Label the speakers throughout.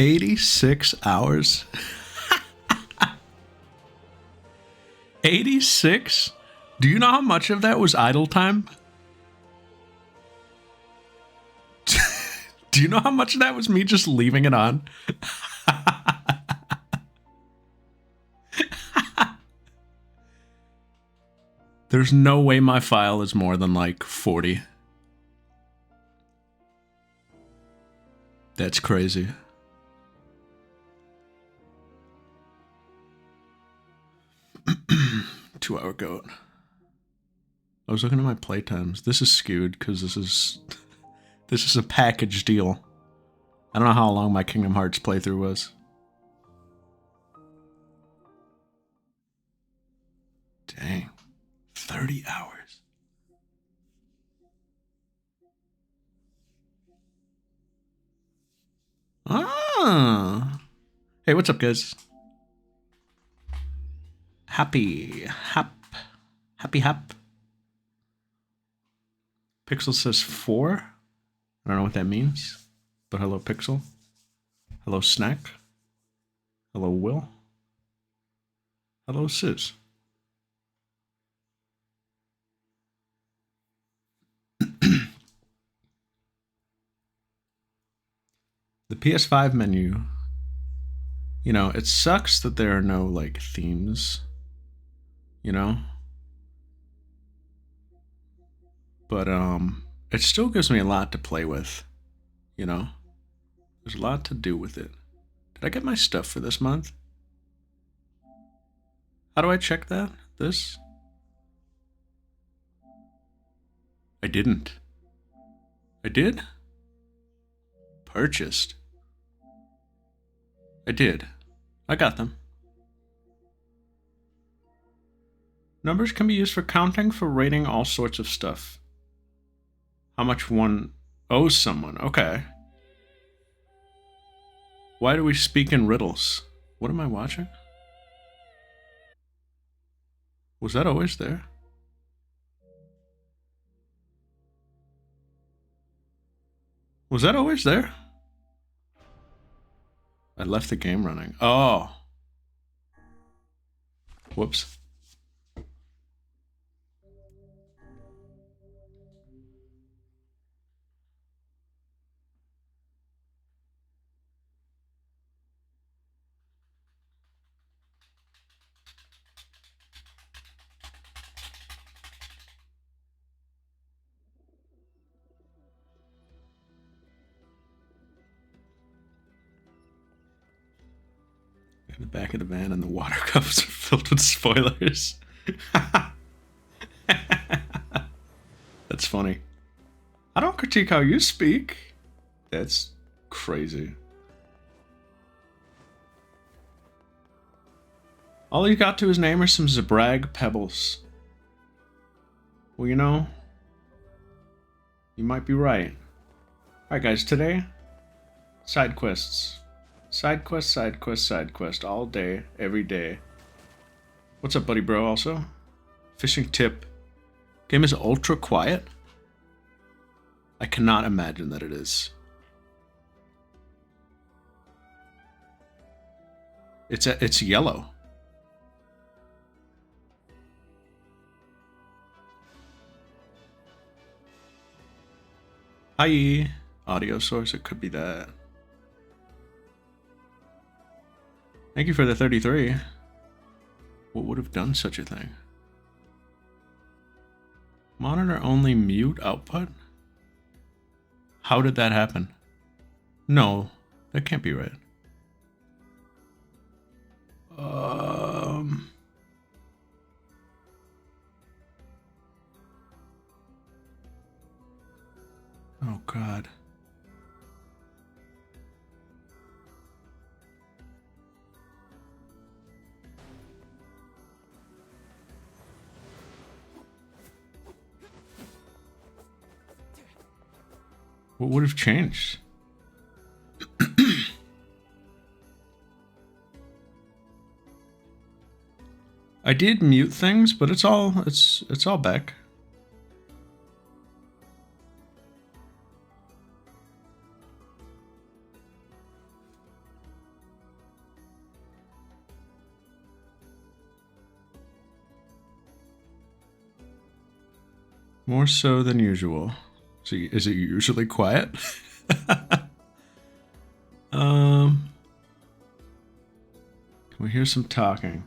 Speaker 1: 86 hours? 86? Do you know how much of that was idle time? Do you know how much of that was me just leaving it on? There's no way my file is more than like 40. That's crazy. Two-hour goat. I was looking at my playtimes. This is skewed because this is a package deal. I don't know how long my Kingdom Hearts playthrough was. Dang. 30 hours. Ah. Hey, what's up, guys? Happy hap. Pixel says 4. I don't know what that means, but hello, Pixel. Hello, Snack. Hello, Will. Hello, Sis. The PS5 menu, you know, it sucks that there are no, like, themes, you know? But, it still gives me a lot to play with, you know? There's a lot to do with it. Did I get my stuff for this month? How do I check that? This? I didn't. I did? Purchased. I did. I got them. Numbers can be used for counting, for rating, all sorts of stuff. How much one owes someone. Okay. Why do we speak in riddles? What am I watching? Was that always there? Was that always there? I left the game running. Oh. Whoops. In the back of the van and the water cups are filled with spoilers. That's funny. I don't critique how you speak. That's crazy. All he got to his name are some Zabrag pebbles. Well, you know, you might be right. Alright guys, today, side quests. Side quest, side quest, side quest, all day, every day. What's up, buddy bro, also? Fishing tip. Game is ultra quiet? I cannot imagine that it is. It's yellow. Hi, audio source, it could be that. Thank you for the 33. What would have done such a thing? Monitor only mute output? How did that happen? No, that can't be right. Oh God. What would have changed? I did mute things, but it's all back. More so than usual. So is it usually quiet? Can we hear some talking?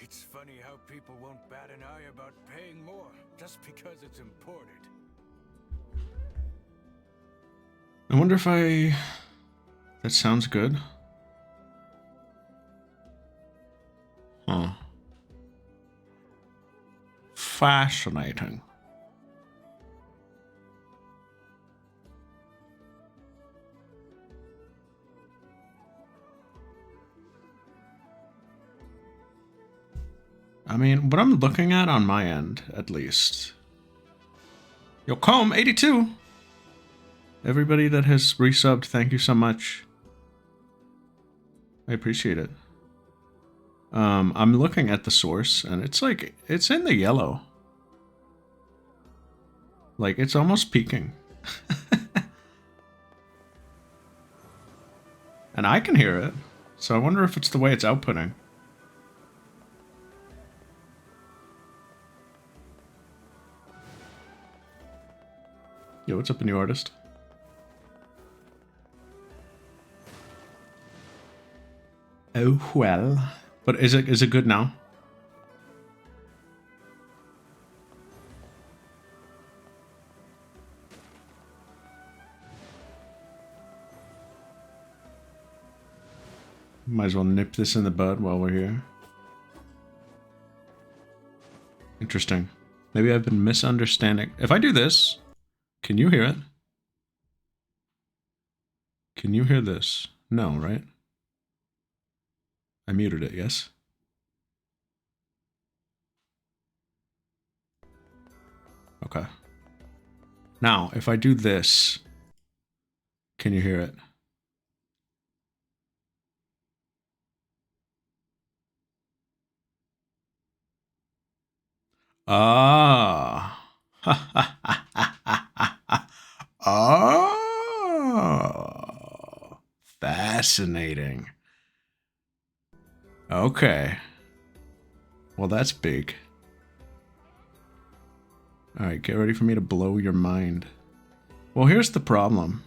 Speaker 2: It's funny how people won't bat an eye about paying more just because it's imported.
Speaker 1: I wonder if I... That sounds good. Huh. Fascinating. I mean, what I'm looking at on my end, at least. Yo, Comb, 82! Everybody that has resubbed, thank you so much. I appreciate it. I'm looking at the source, and it's like, it's in the yellow. Like, it's almost peaking. And I can hear it, so I wonder if it's the way it's outputting. Yo, what's up, new artist? Oh, well. But is it good now? Might as well nip this in the bud while we're here. Interesting. Maybe I've been misunderstanding. If I do this, can you hear it? Can you hear this? No, right? I muted it, yes? Okay. Now, if I do this, can you hear it? Ah. Oh. Fascinating. Okay. Well, that's big. Alright, get ready for me to blow your mind. Well, here's the problem.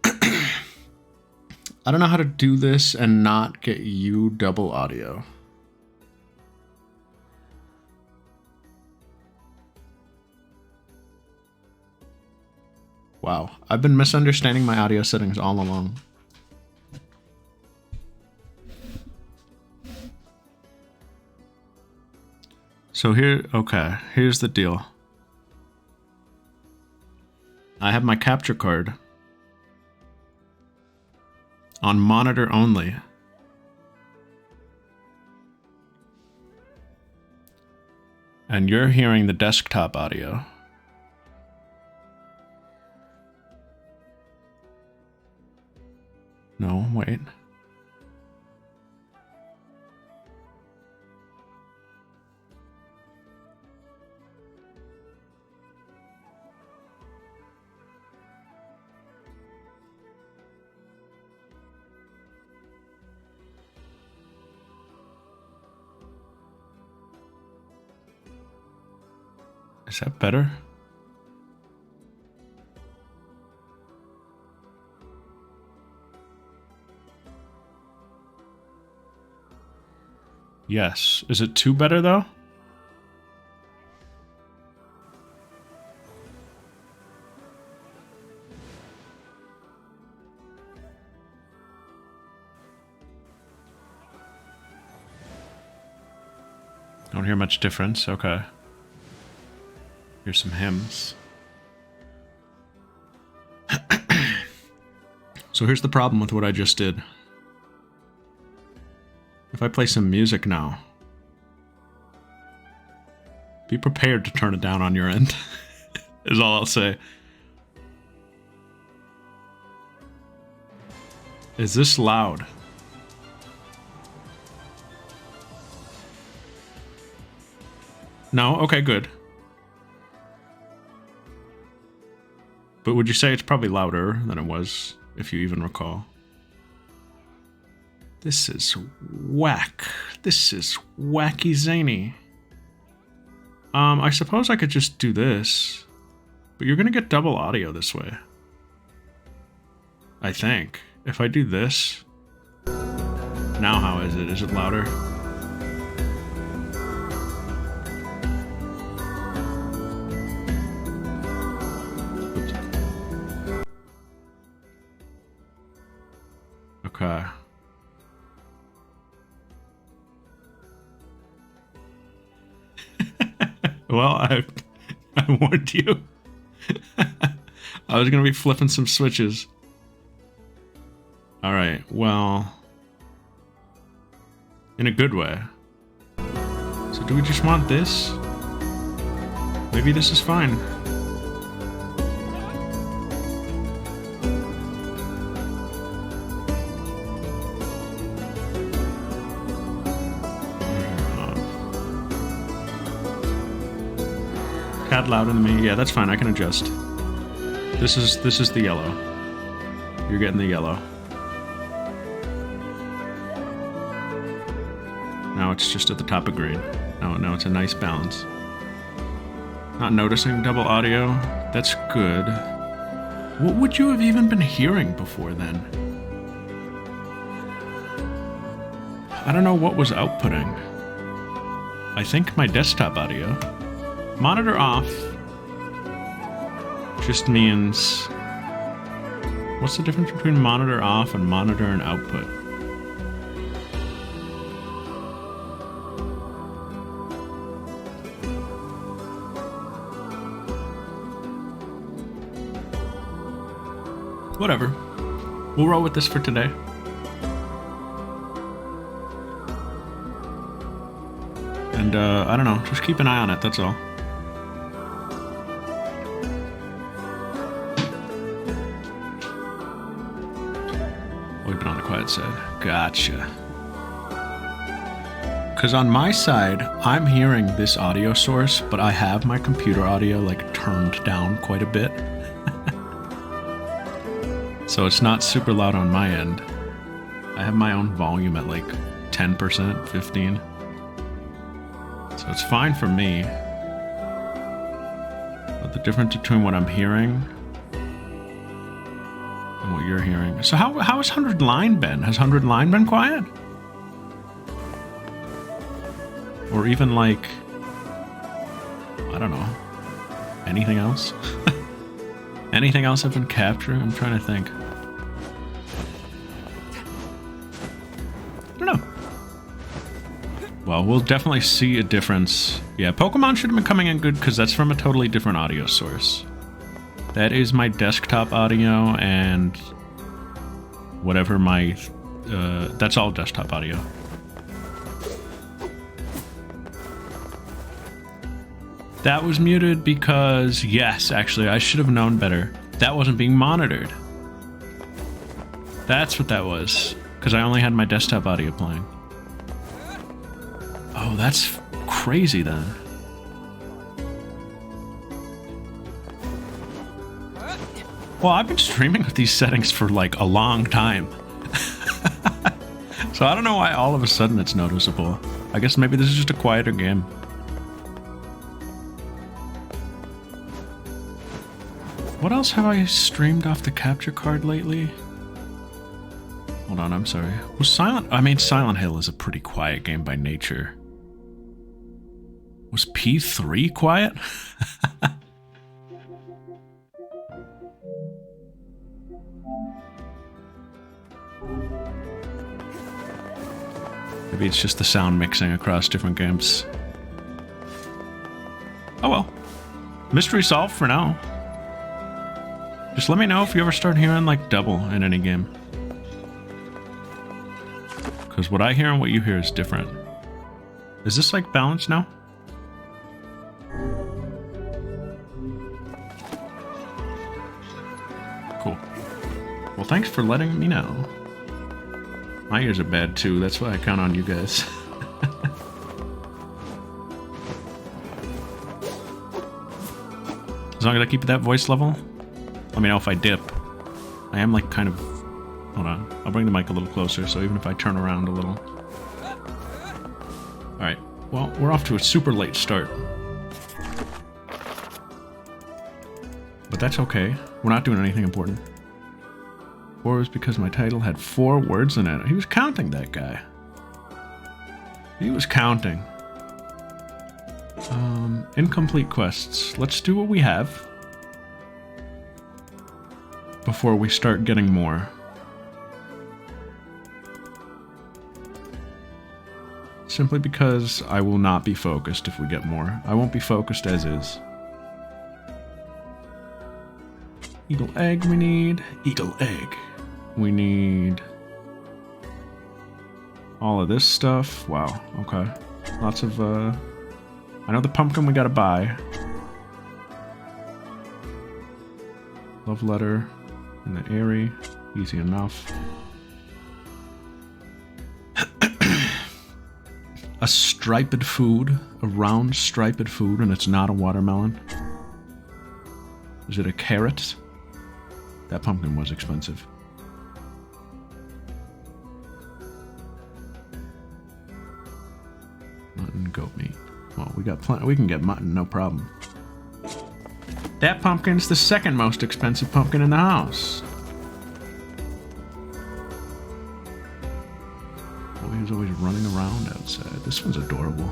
Speaker 1: I don't know how to do this and not get you double audio. Wow, I've been misunderstanding my audio settings all along. So here's the deal. I have my capture card on monitor only. And you're hearing the desktop audio. No, wait. Is that better? Yes. Is it too better though? Don't hear much difference. Okay. Here's some hymns. So here's the problem with what I just did. If I play some music now, be prepared to turn it down on your end, is all I'll say. Is this loud? No? Okay, good. But would you say it's probably louder than it was if you even recall. This is whack. This is wacky zany. I suppose I could just do this, but you're gonna get double audio this way. I think. If I do this... Now how is it? Is it louder? Oops. Okay. Well, I warned you. I was gonna be flipping some switches. Alright, well... in a good way. So do we just want this? Maybe this is fine. Cat louder than me. Yeah, that's fine. I can adjust. This is the yellow. You're getting the yellow. Now it's just at the top of green. No, it's a nice balance. Not noticing double audio. That's good. What would you have even been hearing before then? I don't know what was outputting. I think my desktop audio. Monitor off just means... What's the difference between monitor off and monitor and output? Whatever. We'll roll with this for today. And, I don't know. Just keep an eye on it, that's all. We've been on the quiet side. Gotcha. Because on my side, I'm hearing this audio source, but I have my computer audio, like, turned down quite a bit. So it's not super loud on my end. I have my own volume at like 10%, 15. So it's fine for me. But the difference between what I'm hearing and what you're hearing. So how has 100 line been? Has 100 line been quiet? Or even like, I don't know, anything else? Anything else I've been capturing? I'm trying to think. I don't know. Well, we'll definitely see a difference. Yeah, Pokemon should have been coming in good because that's from a totally different audio source. That is my desktop audio and whatever my... that's all desktop audio. That was muted because, yes, actually, I should have known better. That wasn't being monitored. That's what that was. Because I only had my desktop audio playing. Oh, that's crazy then. Well, I've been streaming with these settings for like a long time. So I don't know why all of a sudden it's noticeable. I guess maybe this is just a quieter game. What else have I streamed off the capture card lately? Hold on, I'm sorry. Was Silent Hill is a pretty quiet game by nature. Was P3 quiet? Maybe it's just the sound mixing across different games. Oh well. Mystery solved for now. Just let me know if you ever start hearing, like, double in any game. Because what I hear and what you hear is different. Is this, like, balanced now? Cool. Well, thanks for letting me know. My ears are bad, too. That's why I count on you guys. As long as I keep that voice level. Let me know if I dip. I am like kind of Hold on. I'll bring the mic a little closer, so even if I turn around a little. Alright. Well, we're off to a super late start. But that's okay. We're not doing anything important. 4 was because my title had 4 words in it. He was counting, that guy. He was counting. Incomplete quests. Let's do what we have before we start getting more. Simply because I will not be focused if we get more. I won't be focused as is. Eagle egg we need. Eagle egg. We need all of this stuff. Wow, okay. Lots of, I know the pumpkin we gotta buy. Love letter in the airy. Easy enough. A striped food. A round striped food, and it's not a watermelon. Is it a carrot? That pumpkin was expensive. Mutton, goat meat. Well, we got plenty. We can get mutton, no problem. That pumpkin's the second most expensive pumpkin in the house. Oh, he was always running around outside. This one's adorable.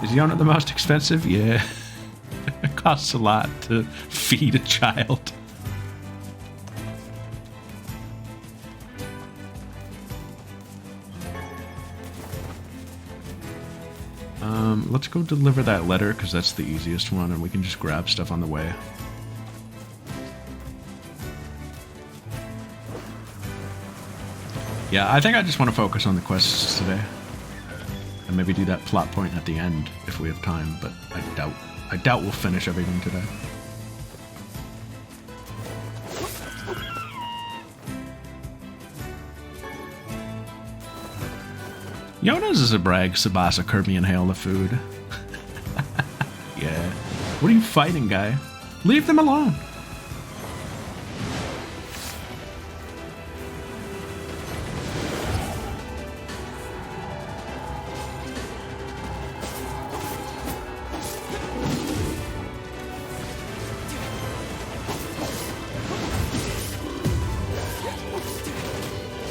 Speaker 1: Is Yona the most expensive? Yeah. It costs a lot to feed a child. Let's go deliver that letter, because that's the easiest one, and we can just grab stuff on the way. Yeah, I think I just want to focus on the quests today. And maybe do that plot point at the end, if we have time, but I doubt we'll finish everything today. Yona's is a brag, Sabasa, Kirby, and Hail the food. Yeah. What are you fighting, guy? Leave them alone.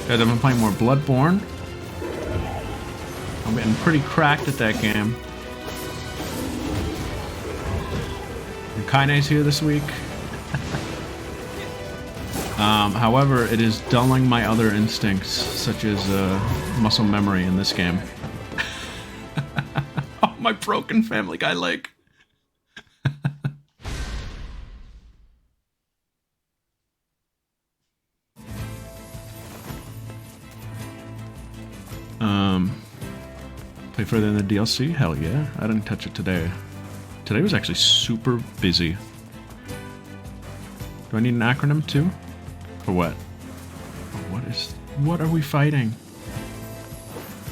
Speaker 1: Guys, I've been playing more Bloodborne. I'm getting pretty cracked at that game. And Kaine's here this week. However, it is dulling my other instincts, such as muscle memory in this game. Oh, my broken Family Guy leg. Play further in the DLC? Hell yeah. I didn't touch it today. Today was actually super busy. Do I need an acronym too? For what? Oh, what are we fighting?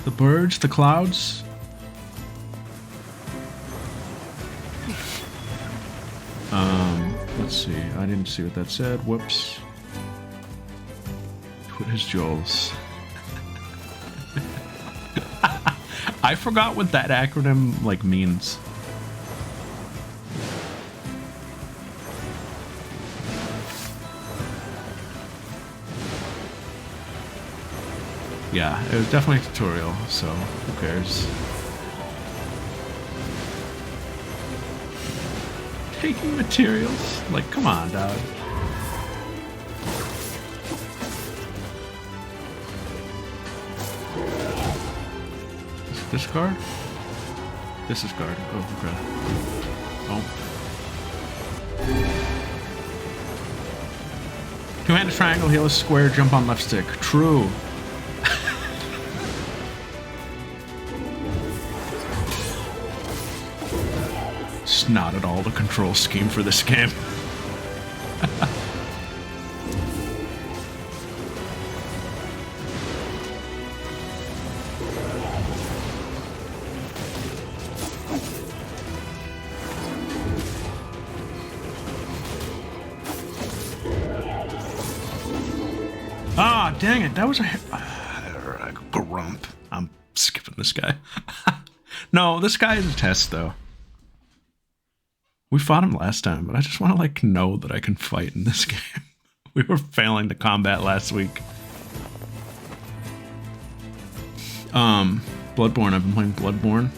Speaker 1: The birds? The clouds? Let's see. I didn't see what that said. Whoops. What is Joel's? I forgot what that acronym, like, means. Yeah, it was definitely a tutorial, so who cares? Taking materials? Like, come on, dog. Discard? This is guard. Oh, okay. Oh. Two-handed triangle, heal a square, jump on left stick. True. It's not at all the control scheme for this game. Ah, dang it. That was a grump. I'm skipping this guy. No, this guy is a test, though. We fought him last time, but I just want to, like, know that I can fight in this game. We were failing the combat last week. Bloodborne. I've been playing Bloodborne.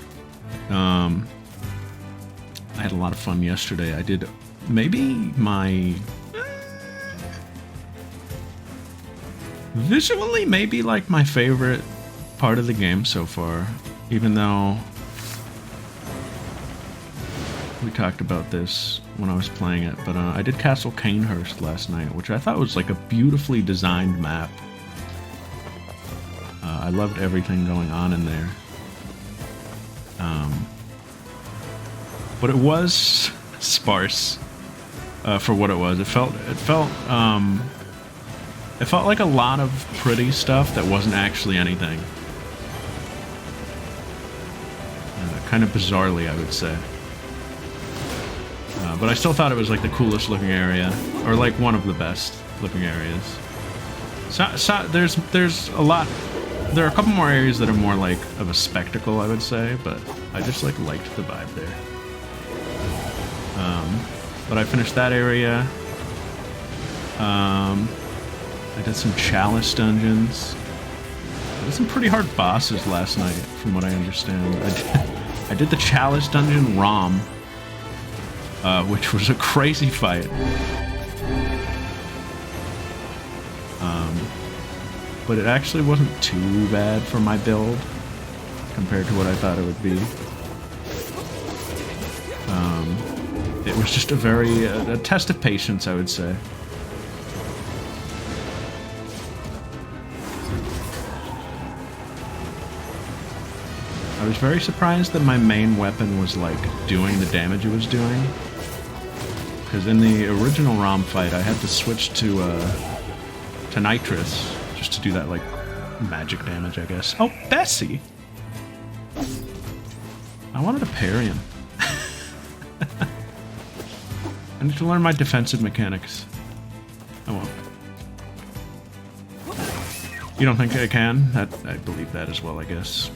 Speaker 1: I had a lot of fun yesterday. I did maybe my... visually, maybe, like, my favorite part of the game so far. Even though... we talked about this when I was playing it, but I did Castle Canehurst last night, which I thought was like a beautifully designed map. I loved everything going on in there. But it was sparse for what it was. It felt like a lot of pretty stuff that wasn't actually anything. Kind of bizarrely, I would say. But I still thought it was like the coolest looking area, or like one of the best looking areas. So there's a lot. There are a couple more areas that are more like of a spectacle, I would say, but I just like liked the vibe there. But I finished that area. I did some Chalice dungeons. I did some pretty hard bosses last night, from what I understand. I did the Chalice dungeon ROM. Which was a crazy fight. But it actually wasn't too bad for my build compared to what I thought it would be. It was just a test of patience, I would say. I was very surprised that my main weapon was, like, doing the damage it was doing. Because in the original ROM fight, I had to switch to Nitrous, just to do that, like, magic damage, I guess. Oh, Bessie! I wanted to parry him. I need to learn my defensive mechanics. I won't. You don't think I can? I believe that as well, I guess.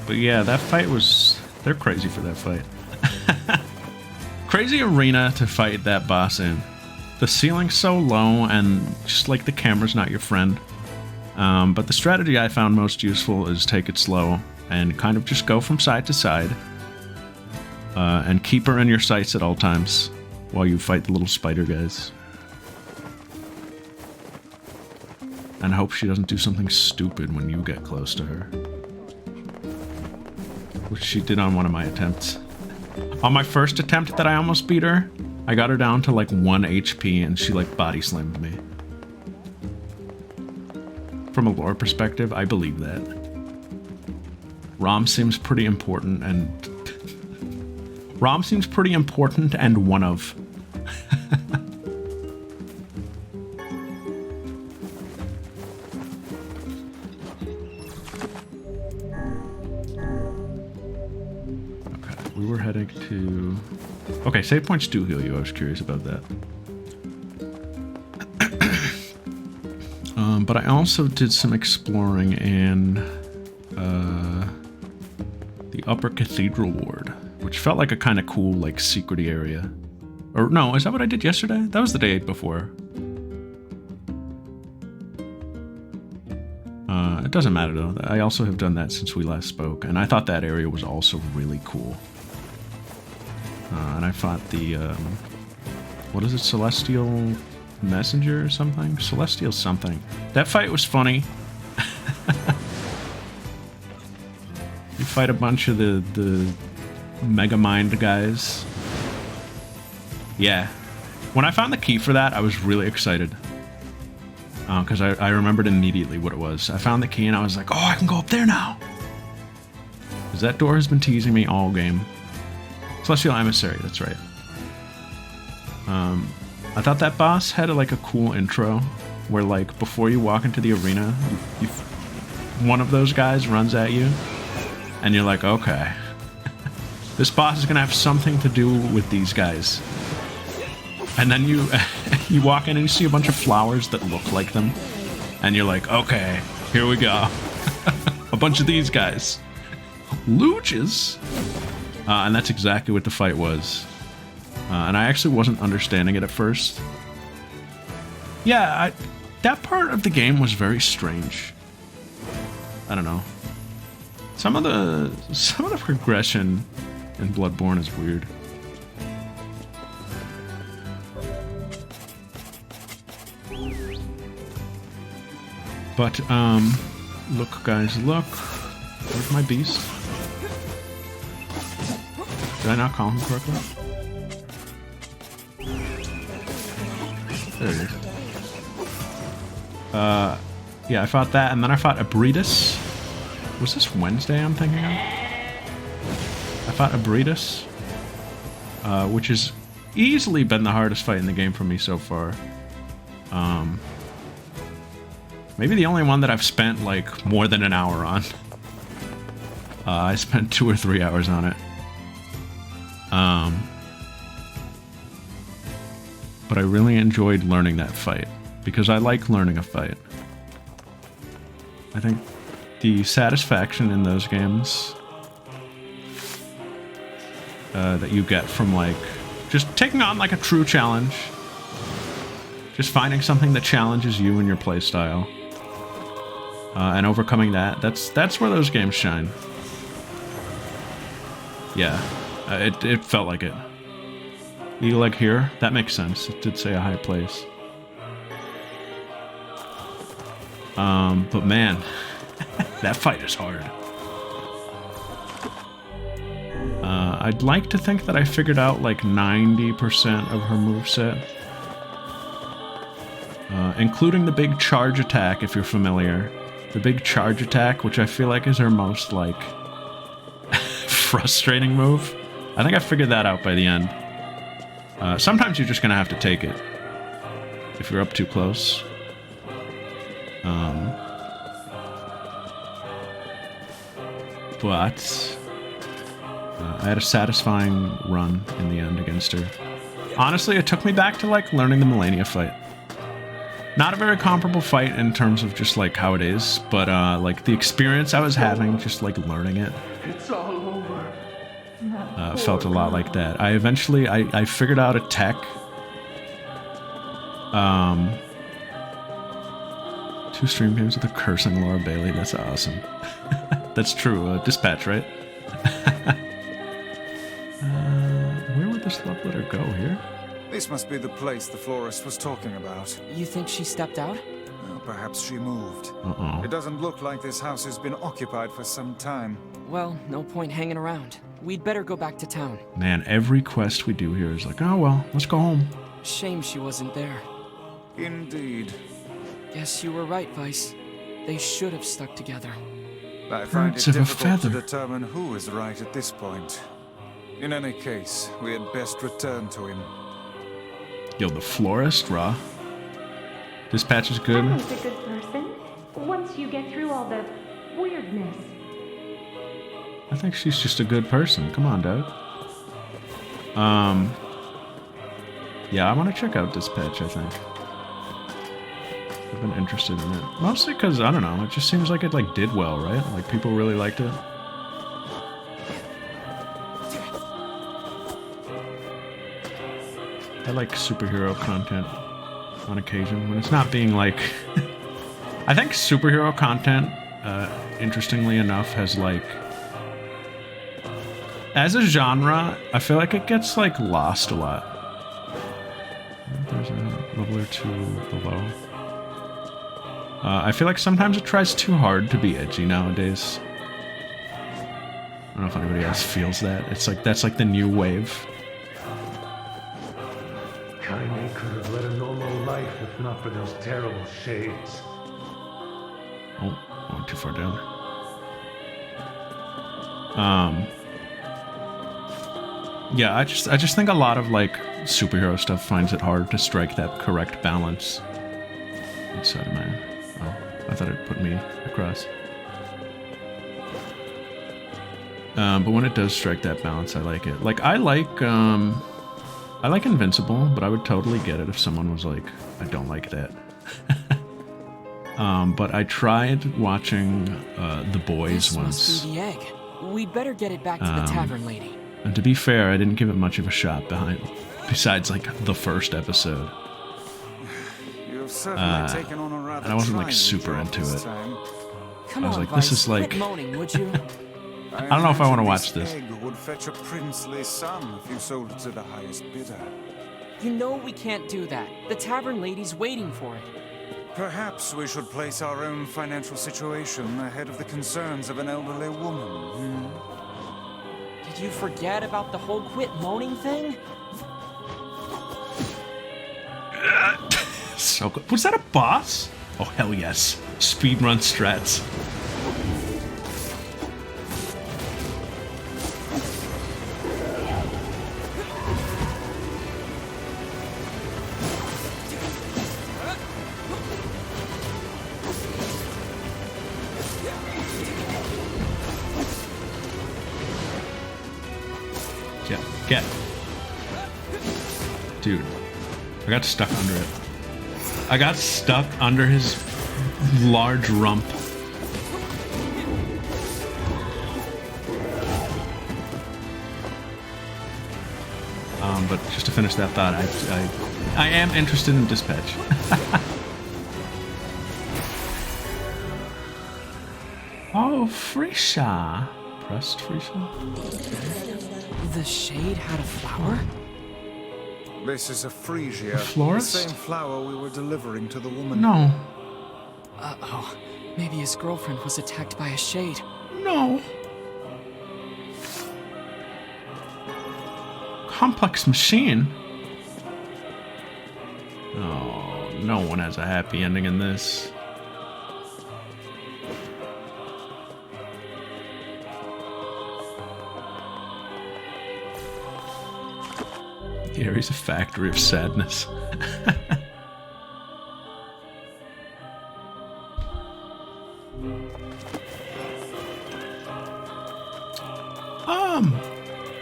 Speaker 1: But yeah, that fight was... they're crazy for that fight. Crazy arena to fight that boss in. The ceiling's so low and just like the camera's not your friend. But the strategy I found most useful is take it slow and kind of just go from side to side. And keep her in your sights at all times while you fight the little spider guys. And hope she doesn't do something stupid when you get close to her. Which she did on one of my attempts. On my first attempt that I almost beat her, I got her down to like 1 HP and she like body slammed me. From a lore perspective, I believe that. ROM seems pretty important and... ROM seems pretty important and one of. We were heading to... okay, save points do heal you. I was curious about that. But I also did some exploring in the Upper Cathedral Ward, which felt like a kind of cool, like, secrety area. Or no, is that what I did yesterday? That was the day before. It doesn't matter though. I also have done that since we last spoke, and I thought that area was also really cool. And I fought the, what is it, Celestial Messenger or something? Celestial something. That fight was funny. You fight a bunch of the Mega Mind guys. Yeah. When I found the key for that, I was really excited. Because I remembered immediately what it was. I found the key and I was like, oh, I can go up there now! Because that door has been teasing me all game. Celestial Emissary, that's right. I thought that boss had like a cool intro where like before you walk into the arena, one of those guys runs at you and you're like, okay, This boss is gonna have something to do with these guys. And then you you walk in and you see a bunch of flowers that look like them. And you're like, okay, here we go. A bunch of these guys. Luges? And that's exactly what the fight was. And I actually wasn't understanding it at first. Yeah, that part of the game was very strange. I don't know. Some of the progression in Bloodborne is weird. But look guys, look. Where's my beast? Did I not call him correctly? There it is. Yeah, I fought that, and then I fought Abretus. Was this Wednesday I'm thinking of? I fought Abretus, which has easily been the hardest fight in the game for me so far. Maybe the only one that I've spent, like, more than an hour on. I spent 2 or 3 hours on it. But I really enjoyed learning that fight, because I like learning a fight. I think the satisfaction in those games that you get from, like, just taking on, like, a true challenge, just finding something that challenges you and your playstyle, and overcoming that's where those games shine. Yeah, it felt like it. Eagle Egg here? That makes sense. It did say a high place. But man, that fight is hard. I'd like to think that I figured out like 90% of her moveset. Including the big charge attack, if you're familiar. The big charge attack, which I feel like is her most, like, frustrating move. I think I figured that out by the end. Sometimes you're just gonna have to take it if you're up too close. But I had a satisfying run in the end against her. Honestly, it took me back to, like, learning the Melania fight. Not a very comparable fight in terms of just, like, how it is, but, like, the experience I was having, just, like, learning it.
Speaker 3: It's all over.
Speaker 1: Felt a lot like that. I eventually, I figured out a tech. 2 stream games with a cursing Laura Bailey. That's awesome. That's true. Dispatch, right? Where would this love letter go here?
Speaker 4: This must be the place the florist was talking about.
Speaker 5: You think she stepped out?
Speaker 4: Well, perhaps she moved.
Speaker 1: Uh-oh.
Speaker 4: It doesn't look like this house has been occupied for some time.
Speaker 5: Well, no point hanging around. We'd better go back to town.
Speaker 1: Man, every quest we do here is like, oh well, let's go home.
Speaker 5: Shame she wasn't there.
Speaker 4: Indeed.
Speaker 5: Guess you were right, Weiss. They should have stuck together.
Speaker 4: I find
Speaker 1: Birds
Speaker 4: it
Speaker 1: of a
Speaker 4: difficult to
Speaker 1: feather.
Speaker 4: determine who is right at this point. In any case, we had best return to him.
Speaker 1: Yo, the florist, raw. Dispatch is good.
Speaker 3: Anna's a good person. Once you get through all the weirdness.
Speaker 1: I think she's just a good person. Come on, Dad. Yeah, I want to check out Dispatch, I think. I've been interested in it. Mostly because, I don't know, it just seems like it, like, did well, right? Like, people really liked it. I like superhero content on occasion when it's not being like... I think superhero content, interestingly enough, has like... As a genre, I feel like it gets like lost a lot. There's a level or 2 below. I feel like sometimes it tries too hard to be edgy nowadays. I don't know if anybody else feels that. It's like, that's like the new wave.
Speaker 6: Kaine could have led a normal life if not for those terrible shades.
Speaker 1: Oh, I went too far down. Yeah, I just think a lot of like superhero stuff finds it hard to strike that correct balance. Inside of my... Oh, I thought it put me across. But when it does strike that balance, I like it. Like, I like Invincible, but I would totally get it if someone was like, I don't like that. But I tried watching The Boys
Speaker 5: This
Speaker 1: once.
Speaker 5: must be the egg. We'd better get it back to the tavern lady.
Speaker 1: And to be fair, I didn't give it much of a shot besides like the first episode.
Speaker 4: You've certainly taken on a rather
Speaker 1: and I wasn't like
Speaker 4: trying
Speaker 1: super
Speaker 4: job
Speaker 1: into
Speaker 4: this
Speaker 1: it.
Speaker 4: time.
Speaker 5: Come
Speaker 1: I was
Speaker 5: on,
Speaker 1: like, this
Speaker 5: Weiss,
Speaker 1: is like-
Speaker 5: quit moaning, would you?
Speaker 1: I don't know if I want to
Speaker 4: imagine
Speaker 1: watch this.
Speaker 4: Egg would fetch a princely sum if you sold it to the highest bidder.
Speaker 5: You know we can't do that. The tavern lady's waiting for it.
Speaker 4: Perhaps we should place our own financial situation ahead of the concerns of an elderly woman.
Speaker 5: Did you forget about the whole quit moaning thing?
Speaker 1: So good. Was that a boss? Oh, hell yes. Speedrun strats. Get. Dude, I got stuck under it. I got stuck under his large rump. But just to finish that thought, I am interested in Dispatch. Oh, Frisha. Pressed Frisha?
Speaker 5: The shade had a flower?
Speaker 4: This is a freesia,
Speaker 1: florist?
Speaker 4: the same flower we were delivering to the woman.
Speaker 1: No.
Speaker 5: Uh-oh. Maybe his girlfriend was attacked by a shade.
Speaker 1: No. Complex machine? Oh, no one has a happy ending in this. Gary's a factory of sadness.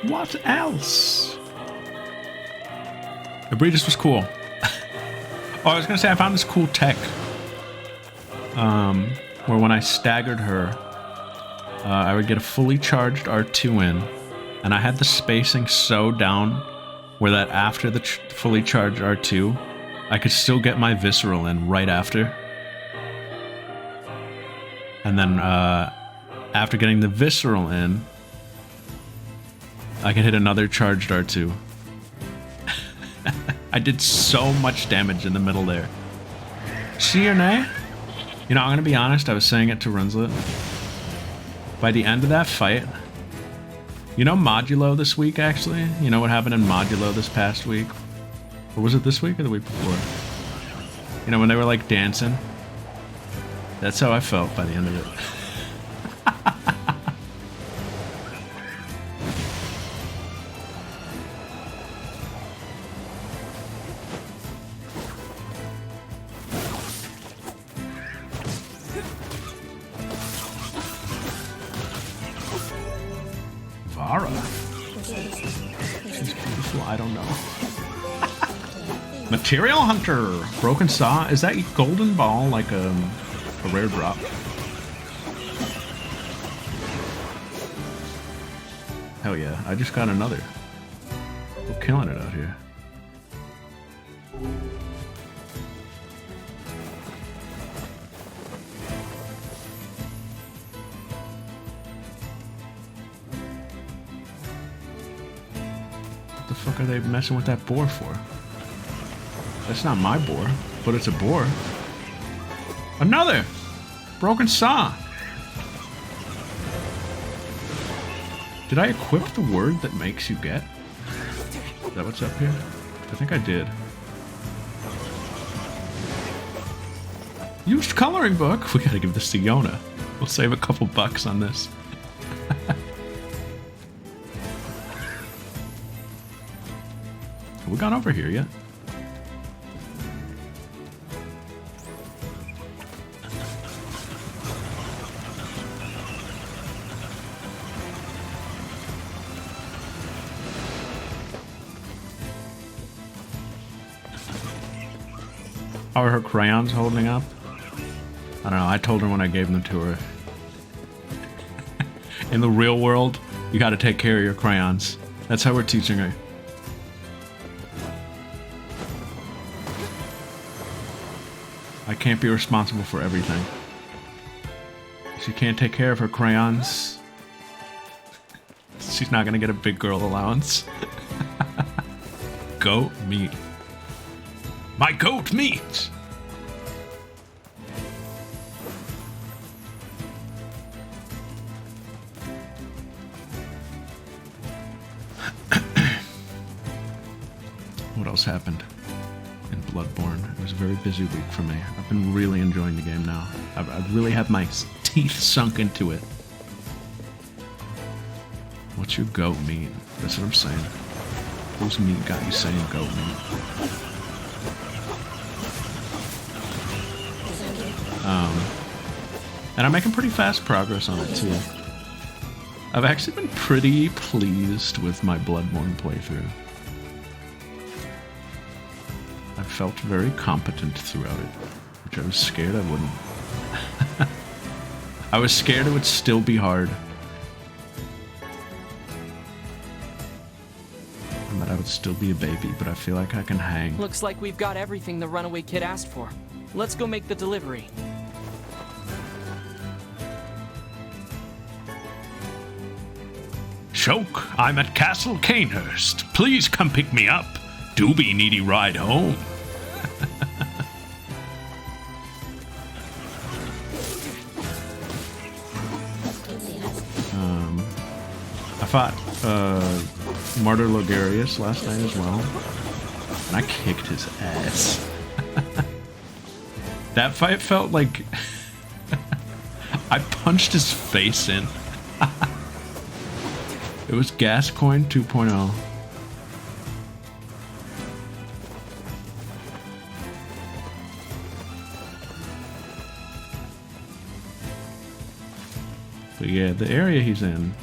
Speaker 1: What else? The Breeders was cool. Oh, I was gonna say I found this cool tech. Where when I staggered her, I would get a fully charged R2 in, and I had the spacing so down where that after the fully charged R2, I could still get my visceral in right after. And then after getting the visceral in, I could hit another charged R2. I did so much damage in the middle there. See or nay? You know, I'm gonna be honest, I was saying it to Runslet. By the end of that fight, you know Modulo this week, actually? You know what happened in Modulo this past week? Or was it this week or the week before? You know, when they were, like, dancing? That's how I felt by the end of it. Vara. She's beautiful, I don't know. Material Hunter! Broken Saw. Is that golden ball like a rare drop? Hell yeah, I just got another. We're killing it out here. What the fuck are they messing with that boar for? That's not my boar, but it's a boar. Another! Broken Saw! Did I equip the word that makes you get? Is that what's up here? I think I did. Used coloring book! We gotta give this to Yona. We'll save a couple bucks on this. Have we gone over here yet? how are her crayons holding up? I don't know. I told her when I gave them to her. In the real world, you got to take care of your crayons. That's how we're teaching her. I can't be responsible for everything. She can't take care of her crayons. She's not gonna get a big girl allowance. Goat meat. My goat meat! What else happened in Bloodborne? It was a very busy week for me. I've been really enjoying the game now. I've really had my teeth sunk into it. What's your goat meat? That's what I'm saying. Whose meat got you saying goat meat? And I'm making pretty fast progress on it too. I've actually been pretty pleased with my Bloodborne playthrough. I felt very competent throughout it, which I was scared I wouldn't. I was scared it would still be hard. And that I would still be a baby, but I feel like I can hang.
Speaker 5: Looks like we've got everything the runaway kid asked for. Let's go make the delivery.
Speaker 1: Shoke, I'm at Castle Canehurst. Please come pick me up. Doobie needy ride home. I fought Martyr Logarius last night as well, and I kicked his ass. That fight felt like I punched his face in. It was Gascoigne 2.0. But yeah, the area he's in,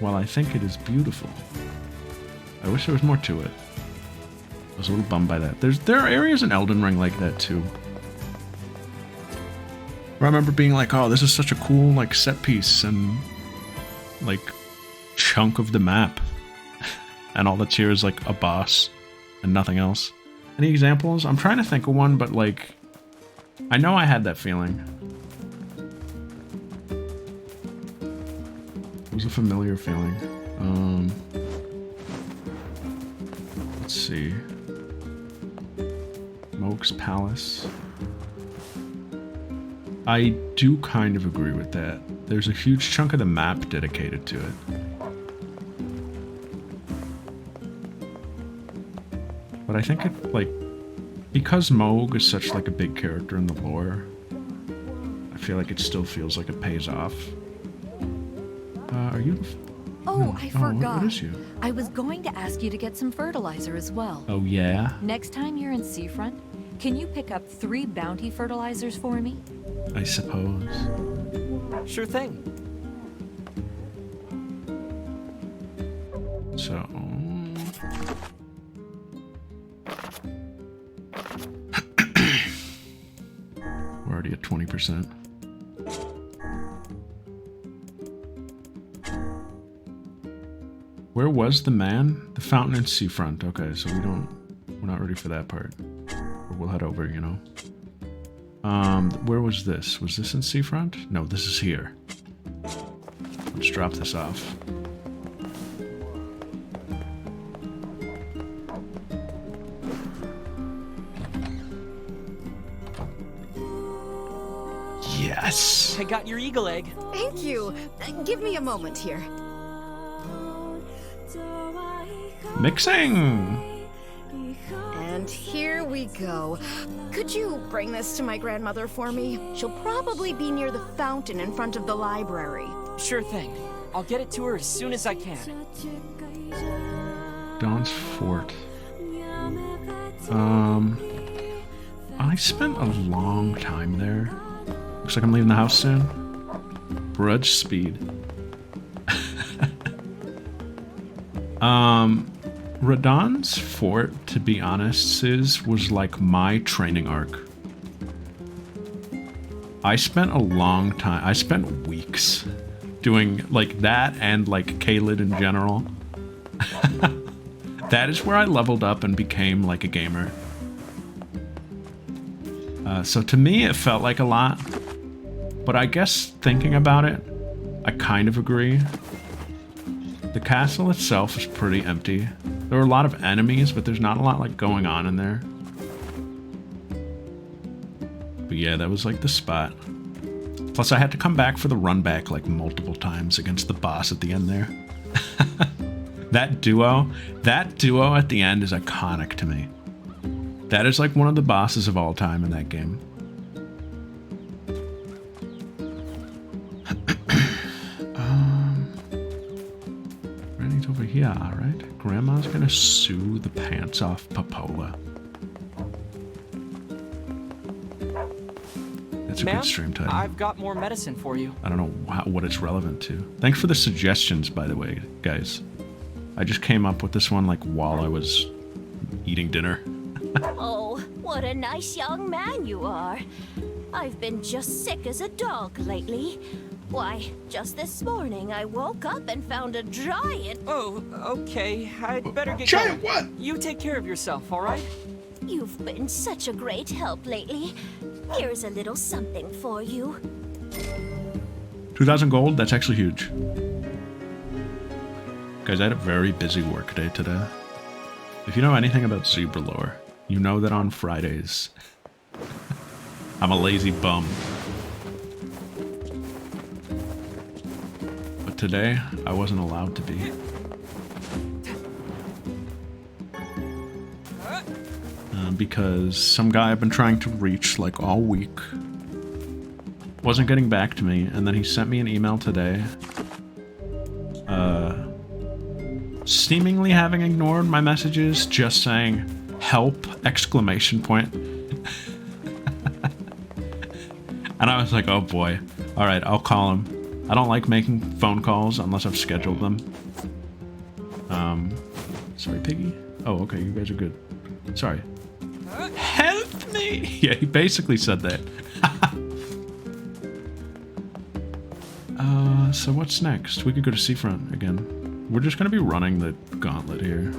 Speaker 1: while I think it is beautiful, I wish there was more to it. I was a little bummed by that. There are areas in Elden Ring like that too. I remember being like, oh, this is such a cool like set piece and like chunk of the map. And all that's here is like a boss and nothing else. Any examples? I'm trying to think of one, but like I know I had that feeling. It was a familiar feeling. Let's see. Moke's Palace. I do kind of agree with that. There's a huge chunk of the map dedicated to it. But I think it, like, because Moog is such like a big character in the lore, I feel like it still feels like it pays off. Are you?
Speaker 7: Oh, I forgot.
Speaker 1: What is you?
Speaker 7: I was going to ask you to get some fertilizer as well.
Speaker 1: Oh, yeah?
Speaker 7: Next time you're in Seafront, can you pick up 3 bounty fertilizers for me?
Speaker 1: I suppose.
Speaker 5: Sure thing.
Speaker 1: So... we're already at 20%. Where was the man? The fountain in Seafront. Okay, so we're not ready for that part. Or we'll head over, you know. Where was this? Was this in Seafront? No, this is here. Let's drop this off. Yes!
Speaker 5: I got your eagle egg.
Speaker 8: Thank you. Give me a moment here.
Speaker 1: Mixing!
Speaker 8: And here we go. Could you bring this to my grandmother for me? She'll probably be near the fountain in front of the library.
Speaker 5: Sure thing. I'll get it to her as soon as I can.
Speaker 1: Dawn's Fort. I spent a long time there. Looks like I'm leaving the house soon. Grudge speed. Radahn's Fort, to be honest, was like my training arc I spent a long time, I spent weeks doing like that and like K-Lid in general. That is where I leveled up and became like a gamer. So to me, it felt like a lot. But I guess thinking about it, I kind of agree. The castle itself is pretty empty. There were a lot of enemies, but there's not a lot like going on in there. But yeah, that was like the spot. Plus I had to come back for the run back like multiple times against the boss at the end there. That duo at the end is iconic to me. That is like one of the bosses of all time in that game. Randy's over here, alright. Grandma's gonna sue the pants off Popola. That's a good stream title.
Speaker 5: I've got more medicine for you.
Speaker 1: I don't know what it's relevant to. Thanks for the suggestions, by the way, guys. I just came up with this one like while I was eating dinner.
Speaker 9: Oh, what a nice young man you are. I've been just sick as a dog lately. Why, just this morning I woke up and found a giant.
Speaker 5: Oh, okay. I'd better get
Speaker 1: Giant
Speaker 5: going.
Speaker 1: what?
Speaker 5: You take care of yourself, all right?
Speaker 9: You've been such a great help lately. Here's a little something for you.
Speaker 1: 2,000 gold? That's actually huge. Guys, I had a very busy work day today. If you know anything about zebra lore, you know that on Fridays, I'm a lazy bum. But today, I wasn't allowed to be. Because some guy I've been trying to reach like all week wasn't getting back to me, and then he sent me an email today seemingly having ignored my messages, just saying help exclamation point. And I was like, oh boy, all right, I'll call him. I don't like making phone calls unless I've scheduled them. Sorry, Piggy. Oh, okay, you guys are good. Sorry. Help me! Yeah, he basically said that. So what's next? We could go to Seafront again. We're just gonna be running the gauntlet here.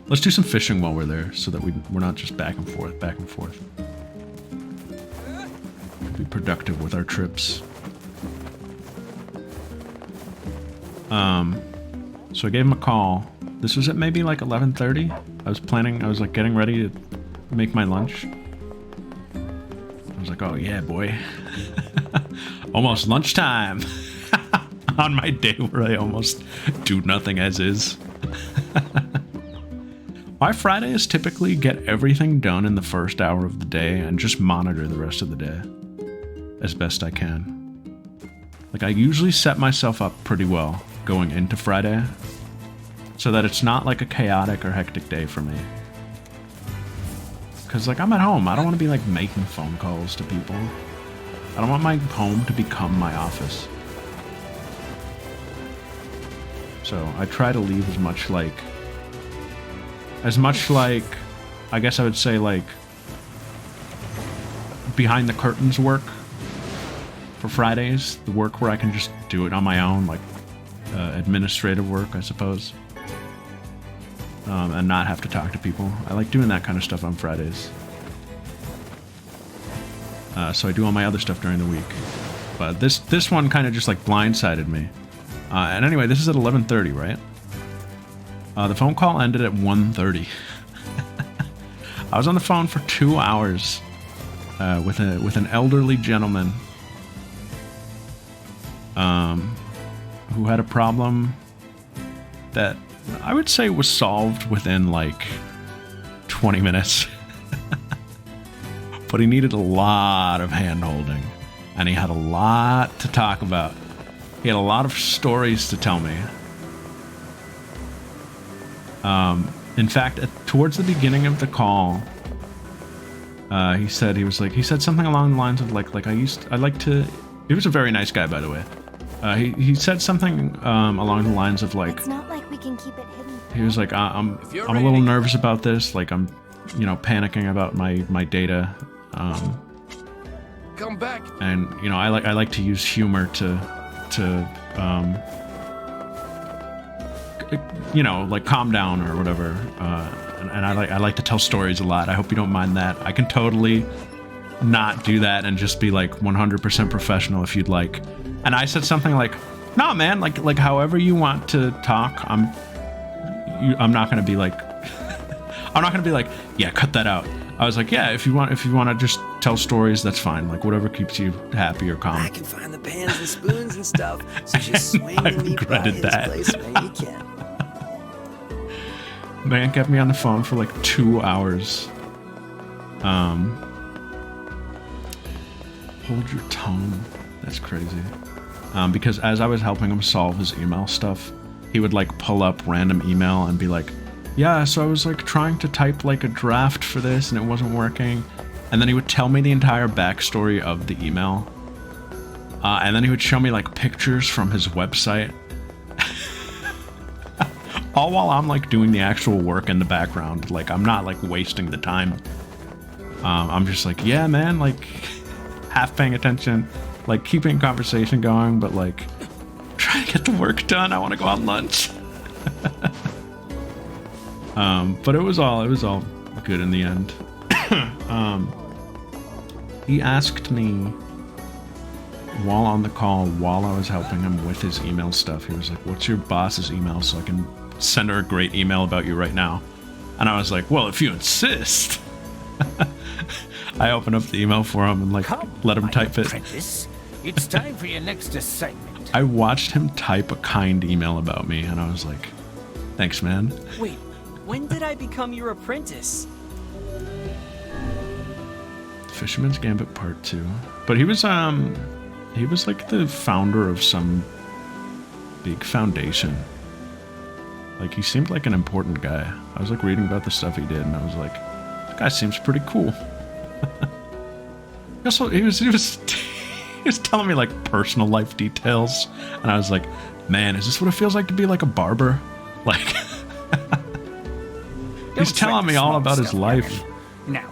Speaker 1: Let's do some fishing while we're there, so that we're not just back and forth, back and forth. Be productive with our trips. So I gave him a call. This was at maybe like 11:30. I was like getting ready to make my lunch. I was like, oh yeah, boy. Almost lunchtime. On my day where I almost do nothing as is. My Friday is typically get everything done in the first hour of the day and just monitor the rest of the day as best I can. Like, I usually set myself up pretty well going into Friday so that it's not like a chaotic or hectic day for me. Because, like, I'm at home. I don't want to be, like, making phone calls to people. I don't want my home to become my office. So I try to leave as much like, I guess I would say like, behind the curtains work for Fridays. The work where I can just do it on my own, like administrative work, I suppose. And not have to talk to people. I like doing that kind of stuff on Fridays. So I do all my other stuff during the week. But this one kind of just like blindsided me. And anyway, this is at 11:30, right? The phone call ended at 1:30. I was on the phone for 2 hours with an elderly gentleman who had a problem that I would say was solved within like 20 minutes. But he needed a lot of hand-holding, and he had a lot to talk about. He had a lot of stories to tell me. In fact, towards the beginning of the call, he said something along the lines of like I like to. He was a very nice guy, by the way. He said something along the lines of like.
Speaker 9: It's not like we can keep it hidden.
Speaker 1: He was like, I'm a little nervous about this. Like I'm, panicking about my data.
Speaker 2: come back.
Speaker 1: And you know, I like to use humor to you know, like calm down or whatever. And I like to tell stories a lot. I hope you don't mind that. I can totally not do that and just be like 100% professional if you'd like. And I said something like, "No, man, like however you want to talk. I'm not gonna be like, I'm not gonna be like, yeah, cut that out." I was like, yeah, if you want to just tell stories, that's fine. Like whatever keeps you happy or calm.
Speaker 10: I can find the pans and spoons and stuff. So just swing
Speaker 1: I
Speaker 10: and meet by
Speaker 1: regretted
Speaker 10: his
Speaker 1: that.
Speaker 10: place when you can.
Speaker 1: Man kept me on the phone for like 2 hours. Hold your tongue. That's crazy. Because as I was helping him solve his email stuff, he would like pull up random email and be like, yeah, so I was like trying to type like a draft for this and it wasn't working. And then he would tell me the entire backstory of the email. And then he would show me like pictures from his website. All while I'm like doing the actual work in the background. Like I'm not like wasting the time. I'm just like, yeah, man, like half paying attention, like keeping conversation going, but like trying to get the work done. I want to go on lunch. But it was all good in the end. He asked me while on the call, while I was helping him with his email stuff, he was like, what's your boss's email so I can send her a great email about you right now? And I was like, well, if you insist. I opened up the email for him and like let him type it.
Speaker 2: It's time for your next assignment.
Speaker 1: I watched him type a kind email about me and I was like, thanks, man.
Speaker 10: Wait, when did I become your apprentice?
Speaker 1: Fisherman's Gambit Part 2. But he was like the founder of some big foundation. Like he seemed like an important guy. I was like reading about the stuff he did and I was like, this guy seems pretty cool. He was telling me like personal life details and I was like, man, is this what it feels like to be like a barber? Like he's telling me all about his life.
Speaker 2: Now,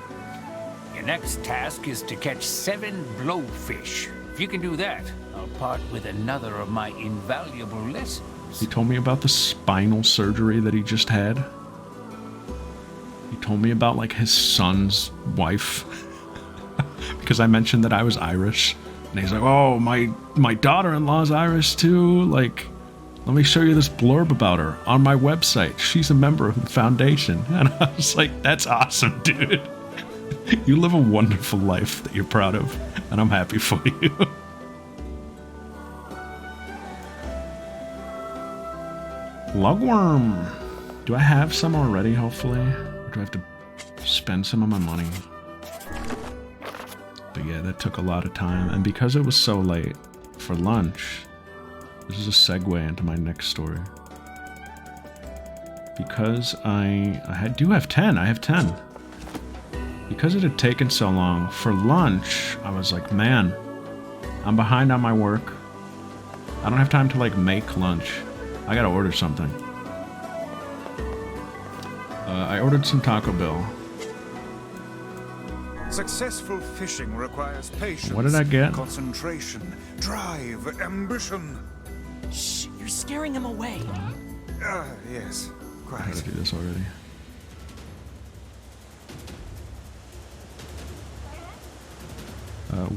Speaker 2: your next task is to catch 7 blowfish. If you can do that, I'll part with another of my invaluable lessons.
Speaker 1: He told me about the spinal surgery that he just had. He told me about like his son's wife. Because I mentioned that I was Irish. And he's like, oh, my daughter-in-law's Irish too. Like, let me show you this blurb about her on my website. She's a member of the foundation. And I was like, that's awesome, dude. You live a wonderful life that you're proud of. And I'm happy for you. Lugworm. Do I have some already, hopefully? Or do I have to spend some of my money? But yeah, that took a lot of time. And because it was so late for lunch, this is a segue into my next story. Because I do have 10. I have 10. Because it had taken so long, for lunch, I was like, man, I'm behind on my work. I don't have time to like make lunch. I gotta order something. I ordered some Taco Bell.
Speaker 4: Successful fishing requires patience.
Speaker 1: What did I get?
Speaker 4: Concentration, drive, ambition.
Speaker 10: Shh, you're scaring him away.
Speaker 4: Yes,
Speaker 1: I
Speaker 4: quite.
Speaker 1: gotta do this already.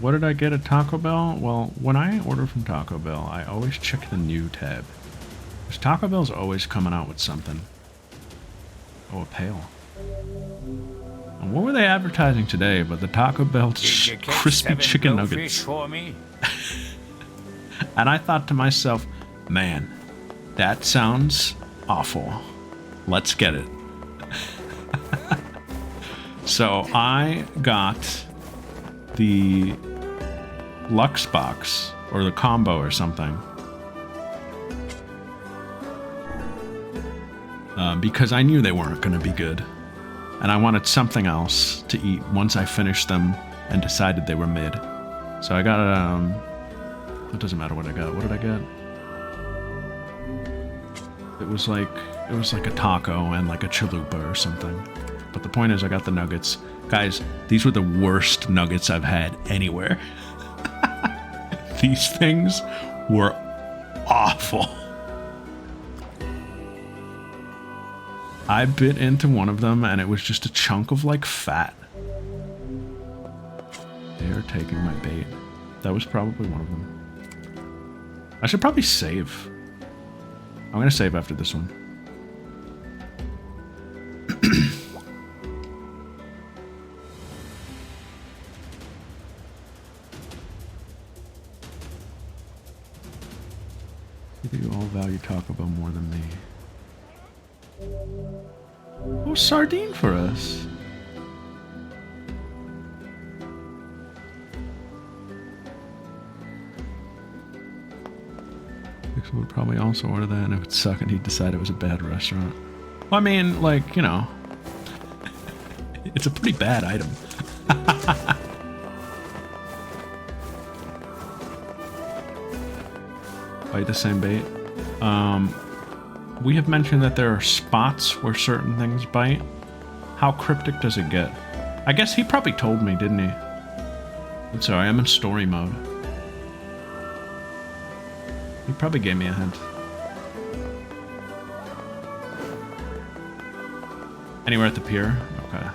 Speaker 1: What did I get at Taco Bell? Well, when I order from Taco Bell, I always check the new tab. Because Taco Bell's always coming out with something. Oh, a pail. And what were they advertising today but the Taco Bell crispy
Speaker 2: 7
Speaker 1: chicken
Speaker 2: blowfish
Speaker 1: nuggets?
Speaker 2: for me?
Speaker 1: And I thought to myself, man, that sounds awful. Let's get it. So I got the Lux box or the combo or something. Because I knew they weren't going to be good. And I wanted something else to eat once I finished them and decided they were mid. So I got, it doesn't matter what I got. What did I get? It was like a taco and like a chalupa or something. But the point is I got the nuggets. Guys, these were the worst nuggets I've had anywhere. These things were awful. I bit into one of them and it was just a chunk of like fat. They are taking my bait. That was probably one of them. I should probably save. I'm gonna save after this one. You all value Taco Bell more than me. Oh, sardine for us. Dixon would probably also order that and it would suck and he'd decide it was a bad restaurant. Well, I mean, like, you know, it's a pretty bad item. Bite the same bait. We have mentioned that there are spots where certain things bite. How cryptic does it get? I guess he probably told me, didn't he? I'm sorry, I'm in story mode. He probably gave me a hint. Anywhere at the pier? Okay.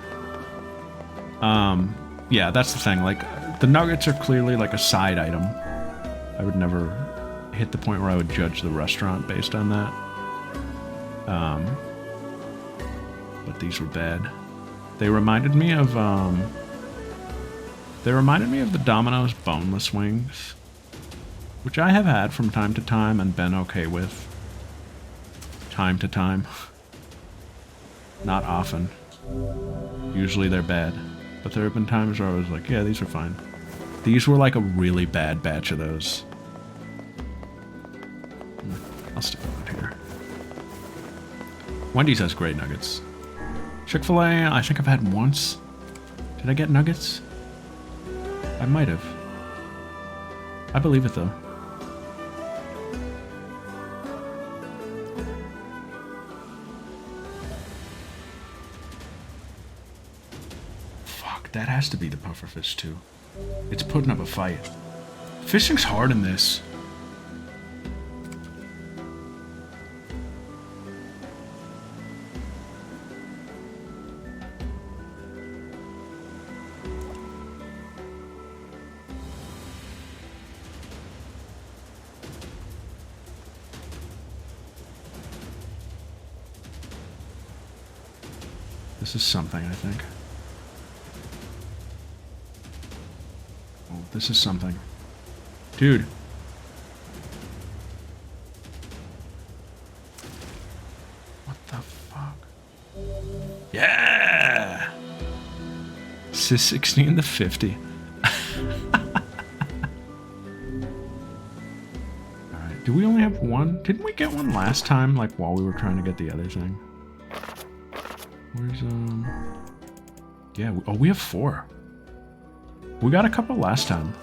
Speaker 1: Yeah, that's the thing. Like, the nuggets are clearly like a side item. I would never hit the point where I would judge the restaurant based on that. But these were bad. They reminded me of the Domino's boneless wings, which I have had from time to time and been okay with. Time to time. Not often. Usually they're bad. But there have been times where I was like, yeah, these are fine. These were like a really bad batch of those. I'll stick around here. Wendy's has great nuggets. Chick-fil-A, I think I've had once. Did I get nuggets? I might have. I believe it though. Fuck, that has to be the pufferfish too. It's putting up a fight. Fishing's hard in this. This is something, I think. Oh, this is something. Dude. What the fuck? Yeah! Sis 16 to 50. Alright, do we only have one? Didn't we get one last time, like while we were trying to get the other thing? Where's, yeah, we have 4. We got a couple last time.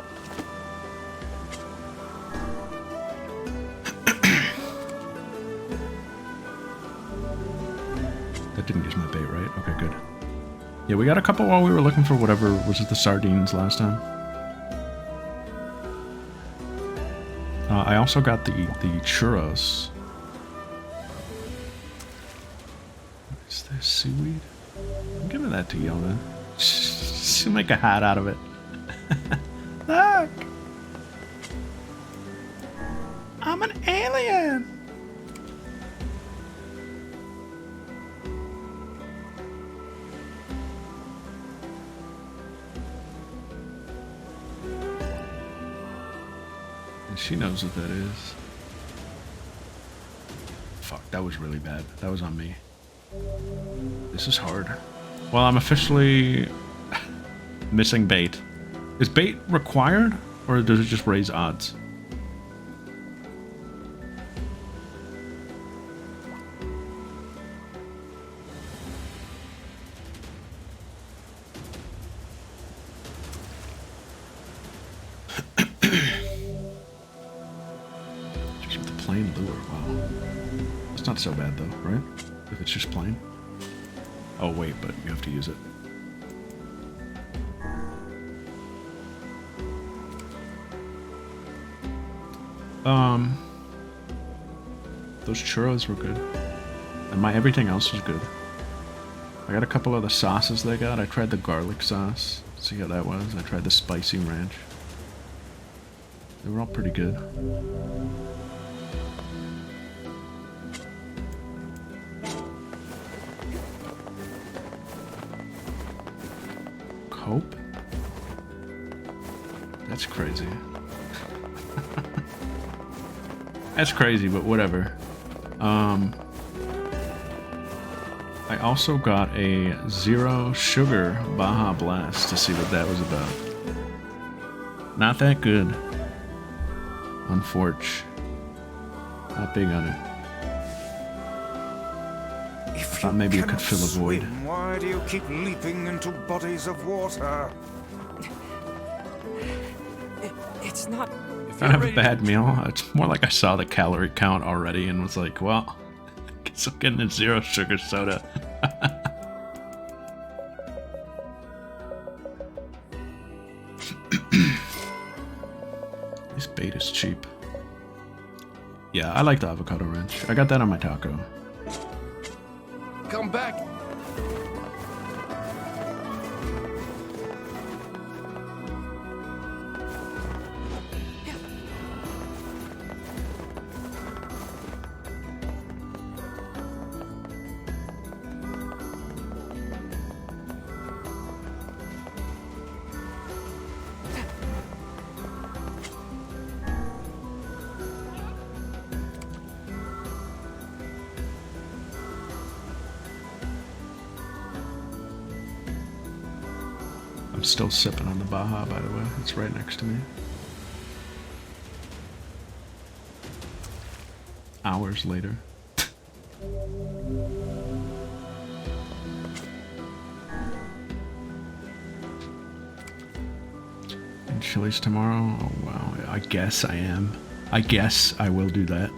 Speaker 1: That didn't use my bait, right? Okay, good. Yeah, we got a couple while we were looking for whatever, was it the sardines last time? I also got the churros. Is there seaweed? I'm giving that to Yona. She'll make a hat out of it. Look! I'm an alien! And she knows what that is. Fuck, that was really bad. That was on me. This is hard. Well, I'm officially missing bait. Is bait required, or does it just raise odds? Just with the plain lure, wow. It's not so bad though, right? If it's just plain. Oh wait, but you have to use it. Those churros were good. And my everything else was good. I got a couple of the sauces they got. I tried the garlic sauce. See how that was. I tried the spicy ranch. They were all pretty good. Cope? That's crazy. That's crazy, but whatever. I also got a 0 sugar Baja Blast to see what that was about. Not that good. Unfortunately. Not big on it. Thought maybe it could fill a void.
Speaker 4: Why do you keep leaping into bodies of water?
Speaker 10: It's not...
Speaker 1: I don't have a bad meal. It's more like I saw the calorie count already and was like, well, I guess I'm getting a 0 sugar soda. This bait is cheap. Yeah, I like the avocado ranch. I got that on my taco.
Speaker 11: Come back.
Speaker 1: I'm still sipping on the Baja, by the way. It's right next to me. Hours later. And Chili's tomorrow? Oh wow, I guess I am. I guess I will do that.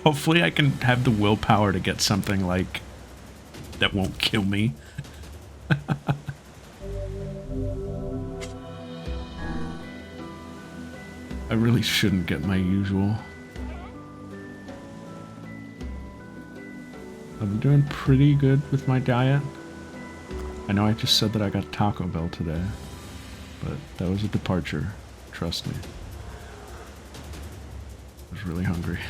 Speaker 1: Hopefully I can have the willpower to get something like that won't kill me. I really shouldn't get my usual. I've been doing pretty good with my diet. I know I just said that I got Taco Bell today, but that was a departure. Trust me. I was really hungry.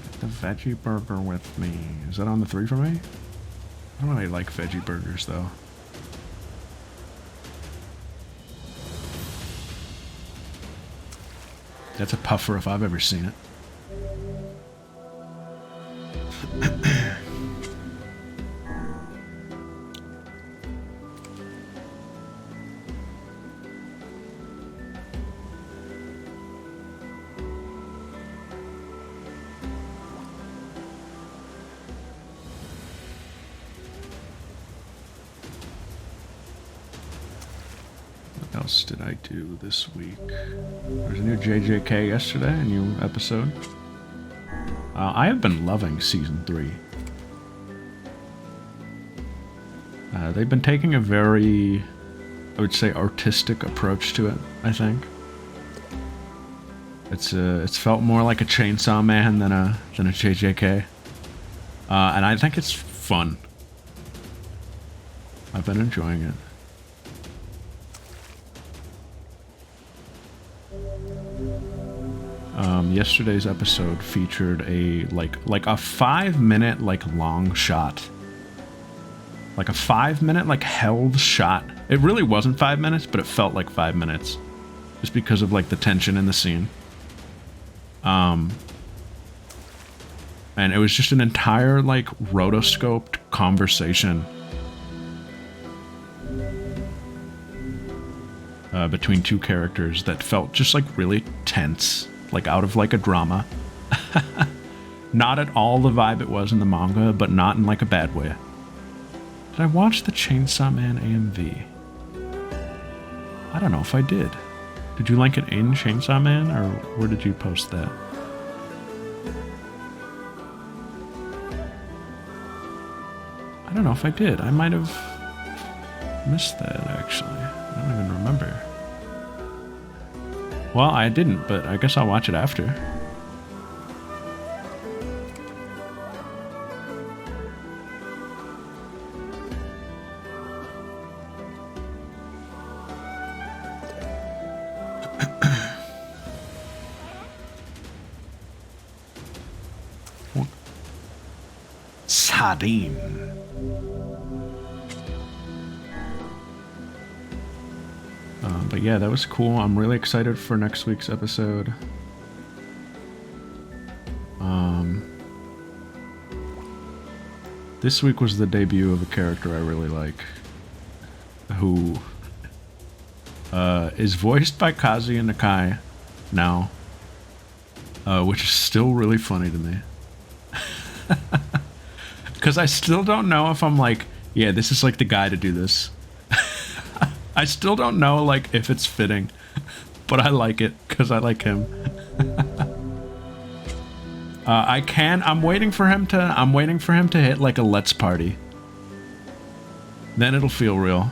Speaker 1: Get the veggie burger with me. Is that on the 3 for me? I don't really like veggie burgers, though. That's a puffer if I've ever seen it. What else did I do this week? There's a new JJK yesterday, a new episode. I have been loving Season 3. They've been taking a very, I would say, artistic approach to it, I think. It's felt more like a Chainsaw Man than a JJK. And I think it's fun. I've been enjoying it. Yesterday's episode featured a like a 5-minute long shot. Like a 5-minute held shot. It really wasn't 5 minutes, but it felt like 5 minutes. Just because of the tension in the scene. And it was just an entire rotoscoped conversation between two characters that felt just really tense. Out of a drama. Not at all the vibe it was in the manga, but not in a bad way. Did I watch the Chainsaw Man AMV? I don't know if I did. Did you link it in Chainsaw Man, or where did you post that? I don't know if I did. I might have missed that, actually. I don't even remember. Well, I didn't, but I guess I'll watch it after. Sardine. But yeah, that was cool. I'm really excited for next week's episode. This week was the debut of a character I really like, who is voiced by Kazuya Nakai now, which is still really funny to me. Because I still don't know if I'm like, yeah, this is like the guy to do this. I still don't know like if it's fitting, but I like it because I like him. I'm waiting for him to hit like a Let's Party. Then it'll feel real.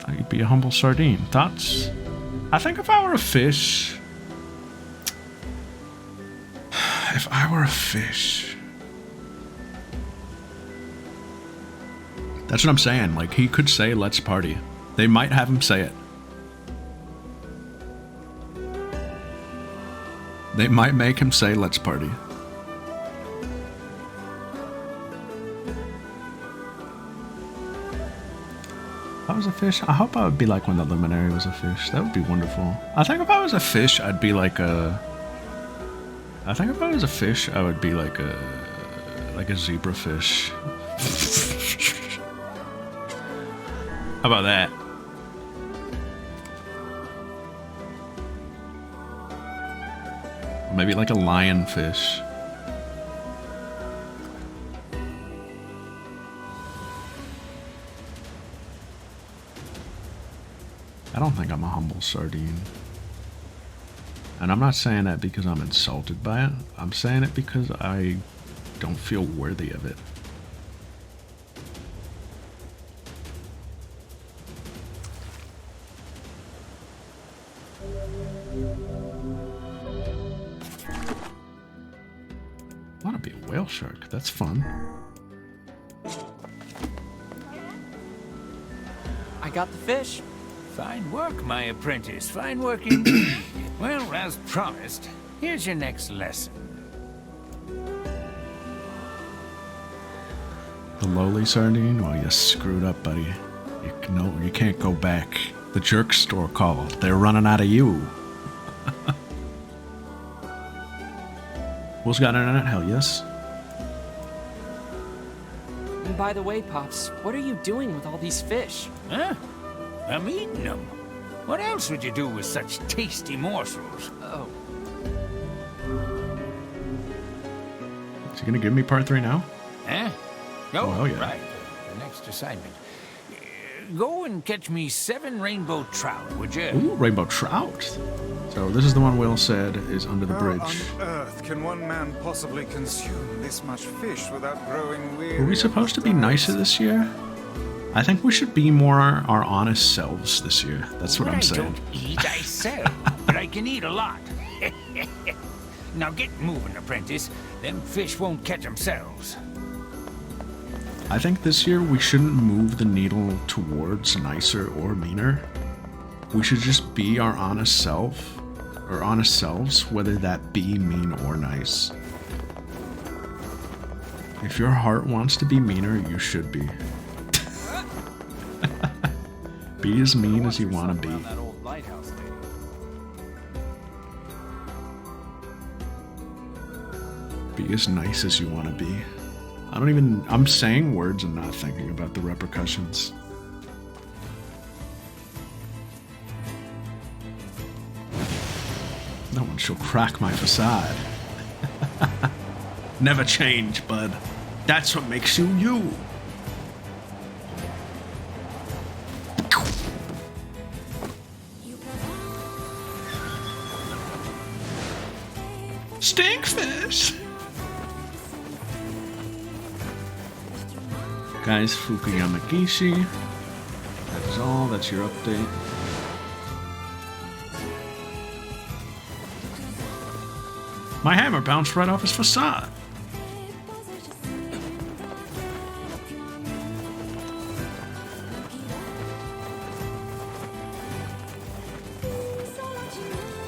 Speaker 1: I'd be a humble sardine. Thoughts? I think if I were a fish... If I were a fish... That's what I'm saying. Like, he could say, let's party. They might have him say it. They might make him say, let's party. If I was a fish, I hope I would be like when the luminary was a fish. That would be wonderful. I think if I was a fish, I'd be like a... I think if I was a fish, I would be like a zebrafish. How about that? Or maybe like a lionfish. I don't think I'm a humble sardine. And I'm not saying that because I'm insulted by it. I'm saying it because I don't feel worthy of it. I want to be a whale shark. That's fun.
Speaker 5: I got the fish.
Speaker 2: Fine work, my apprentice. Fine work indeed. Well, as promised, here's your next lesson.
Speaker 1: The lowly sardine? Well, you screwed up, buddy. You can't go back. The jerk store called. They're running out of you. Will's got internet? Hell yes.
Speaker 5: And by the way, Pops, what are you doing with all these fish?
Speaker 2: Huh? I'm eating them. What else would you do with such tasty morsels?
Speaker 5: Oh.
Speaker 1: Is he gonna give me part 3 now?
Speaker 2: Huh? Oh,
Speaker 1: hell yeah.
Speaker 2: Right. The next assignment. Go and catch me 7 rainbow trout, would you?
Speaker 1: Ooh, rainbow trout. So this is the one Will said is under the bridge.
Speaker 4: How on earth can one man possibly consume this much fish without growing weary?
Speaker 1: Were we supposed to be nicer this year? I think we should be more our honest selves this year. That's what I'm saying.
Speaker 2: I don't eat, I sell. But I can eat a lot. Now get moving, apprentice. Them fish won't catch themselves.
Speaker 1: I think this year we shouldn't move the needle towards nicer or meaner. We should just be our honest self, or honest selves, whether that be mean or nice. If your heart wants to be meaner, you should be. Be as mean as you want to be. Be as nice as you want to be. I'm saying words and not thinking about the repercussions. No one shall crack my facade. Never change, bud. That's what makes you you. Stinkfish! Guys, Fukuyama Gishi. That is all. That's your update. My hammer bounced right off his facade.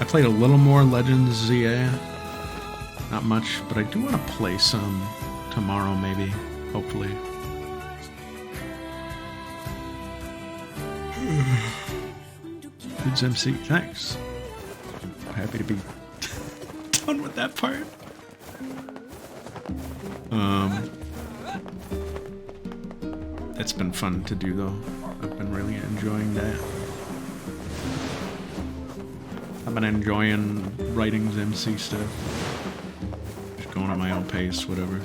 Speaker 1: I played a little more Legends ZA. Not much, but I do want to play some tomorrow, maybe. Hopefully. Good MC, thanks. I'm happy to be done with that part. It's been fun to do though. I've been really enjoying that. I've been enjoying writing MC stuff. Just going at my own pace, whatever.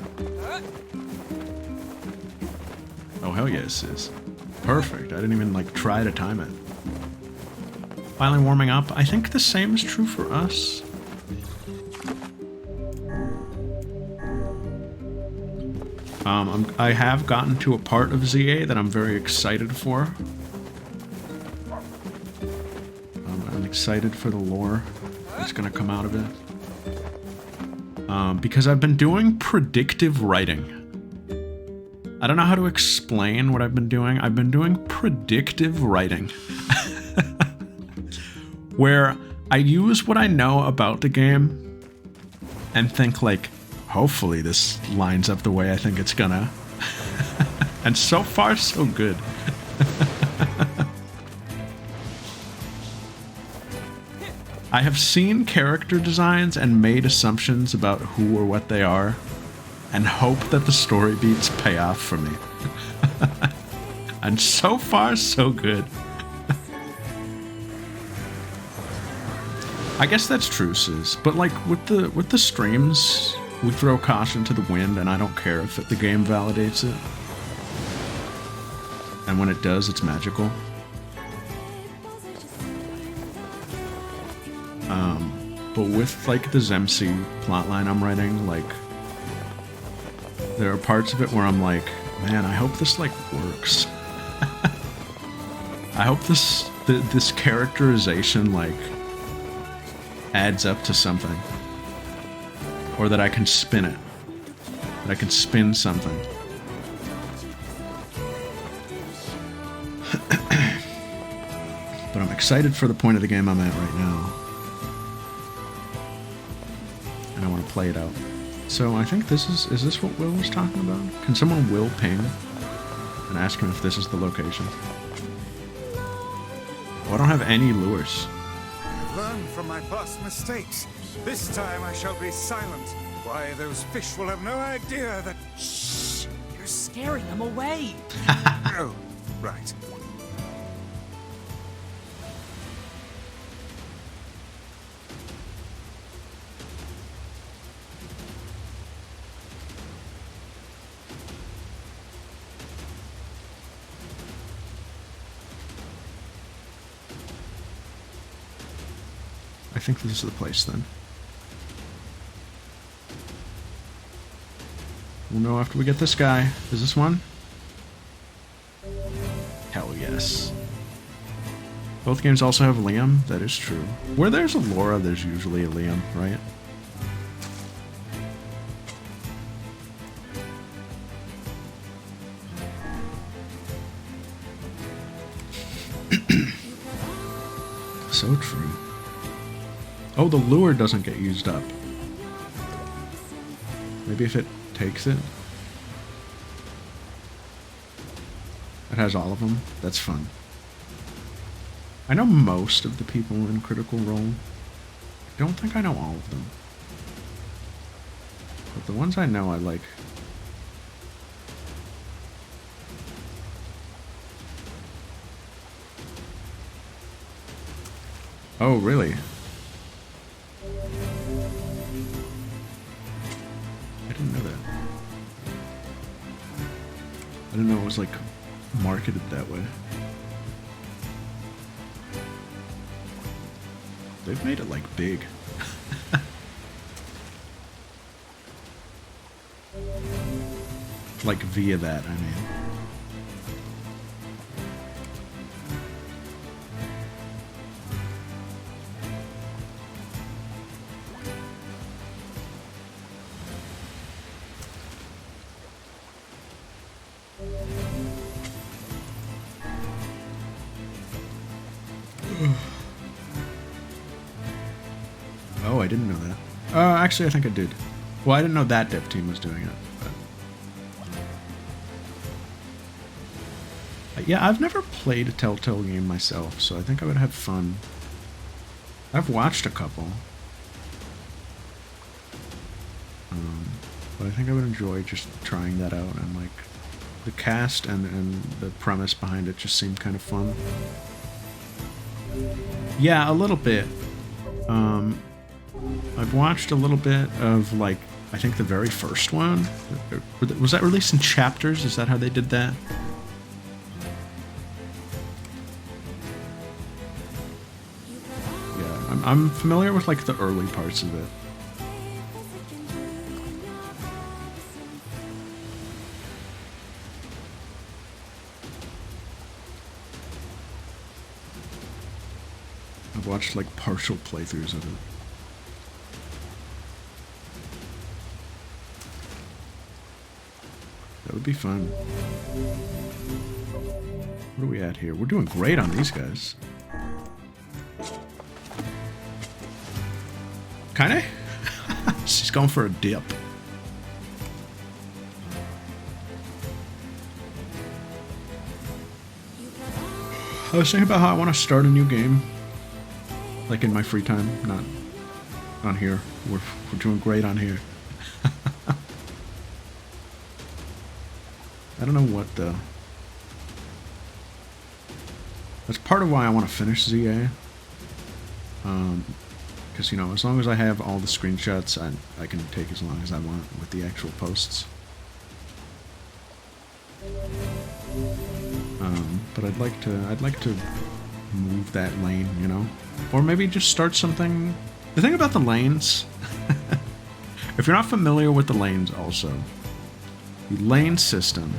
Speaker 1: Oh hell yes, sis. Perfect. I didn't even like try to time it. Finally warming up. I think the same is true for us. I have gotten to a part of ZA that I'm very excited for. I'm excited for the lore that's going to come out of it. Because I've been doing predictive writing. I don't know how to explain what I've been doing. I've been doing predictive writing. Where I use what I know about the game and think like, hopefully this lines up the way I think it's gonna. And so far, so good. I have seen character designs and made assumptions about who or what they are, and hope that the story beats pay off for me. And so far, so good. I guess that's true, sis. But like with the streams, we throw caution to the wind, and I don't care if the game validates it. And when it does, it's magical. But with like the Zemsi plotline I'm writing, like there are parts of it where I'm like, man, I hope this like works. I hope this characterization like adds up to something, or that I can spin it, that I can spin something. But I'm excited for the point of the game I'm at right now, and I want to play it out. So I think this is this what Will was talking about? Can someone Will ping and ask him if this is the location? Oh, I don't have any lures.
Speaker 4: Learn from my past mistakes. This time I shall be silent. Why, those fish will have no idea that...
Speaker 10: Shh! You're scaring them away!
Speaker 4: Oh, right.
Speaker 1: I think this is the place then. We'll know after we get this guy. Is this one? Hell yes. Both games also have Liam. That is true. Where there's a Laura, there's usually a Liam, right? So true. Oh, the lure doesn't get used up. Maybe if it takes it. It has all of them. That's fun. I know most of the people in Critical Role. I don't think I know all of them. But the ones I know I like. Oh, really? I didn't know that. didn't know it was like marketed that way. They've made it like big. Like via that, I mean. Oh, I didn't know that. Actually, I think I did. Well, I didn't know that dev team was doing it. But... yeah, I've never played a Telltale game myself, so I think I would have fun. I've watched a couple. But I think I would enjoy just trying that out, and like the cast and the premise behind it just seemed kind of fun. Yeah, a little bit. I've watched a little bit of, like, I think the very first one. Was that released in chapters? Is that how they did that? Yeah, I'm familiar with, like, the early parts of it. I've watched, like, partial playthroughs of it. That would be fun. What are we at here? We're doing great on these guys. Kinda? She's going for a dip. I was thinking about how I want to start a new game. Like in my free time, not on here. We're doing great on here. I don't know what the... That's part of why I want to finish ZA. Because, you know, as long as I have all the screenshots, I can take as long as I want with the actual posts. But I'd like to move that lane, you know? Or maybe just start something... The thing about the lanes... if you're not familiar with the lanes also... The lane system.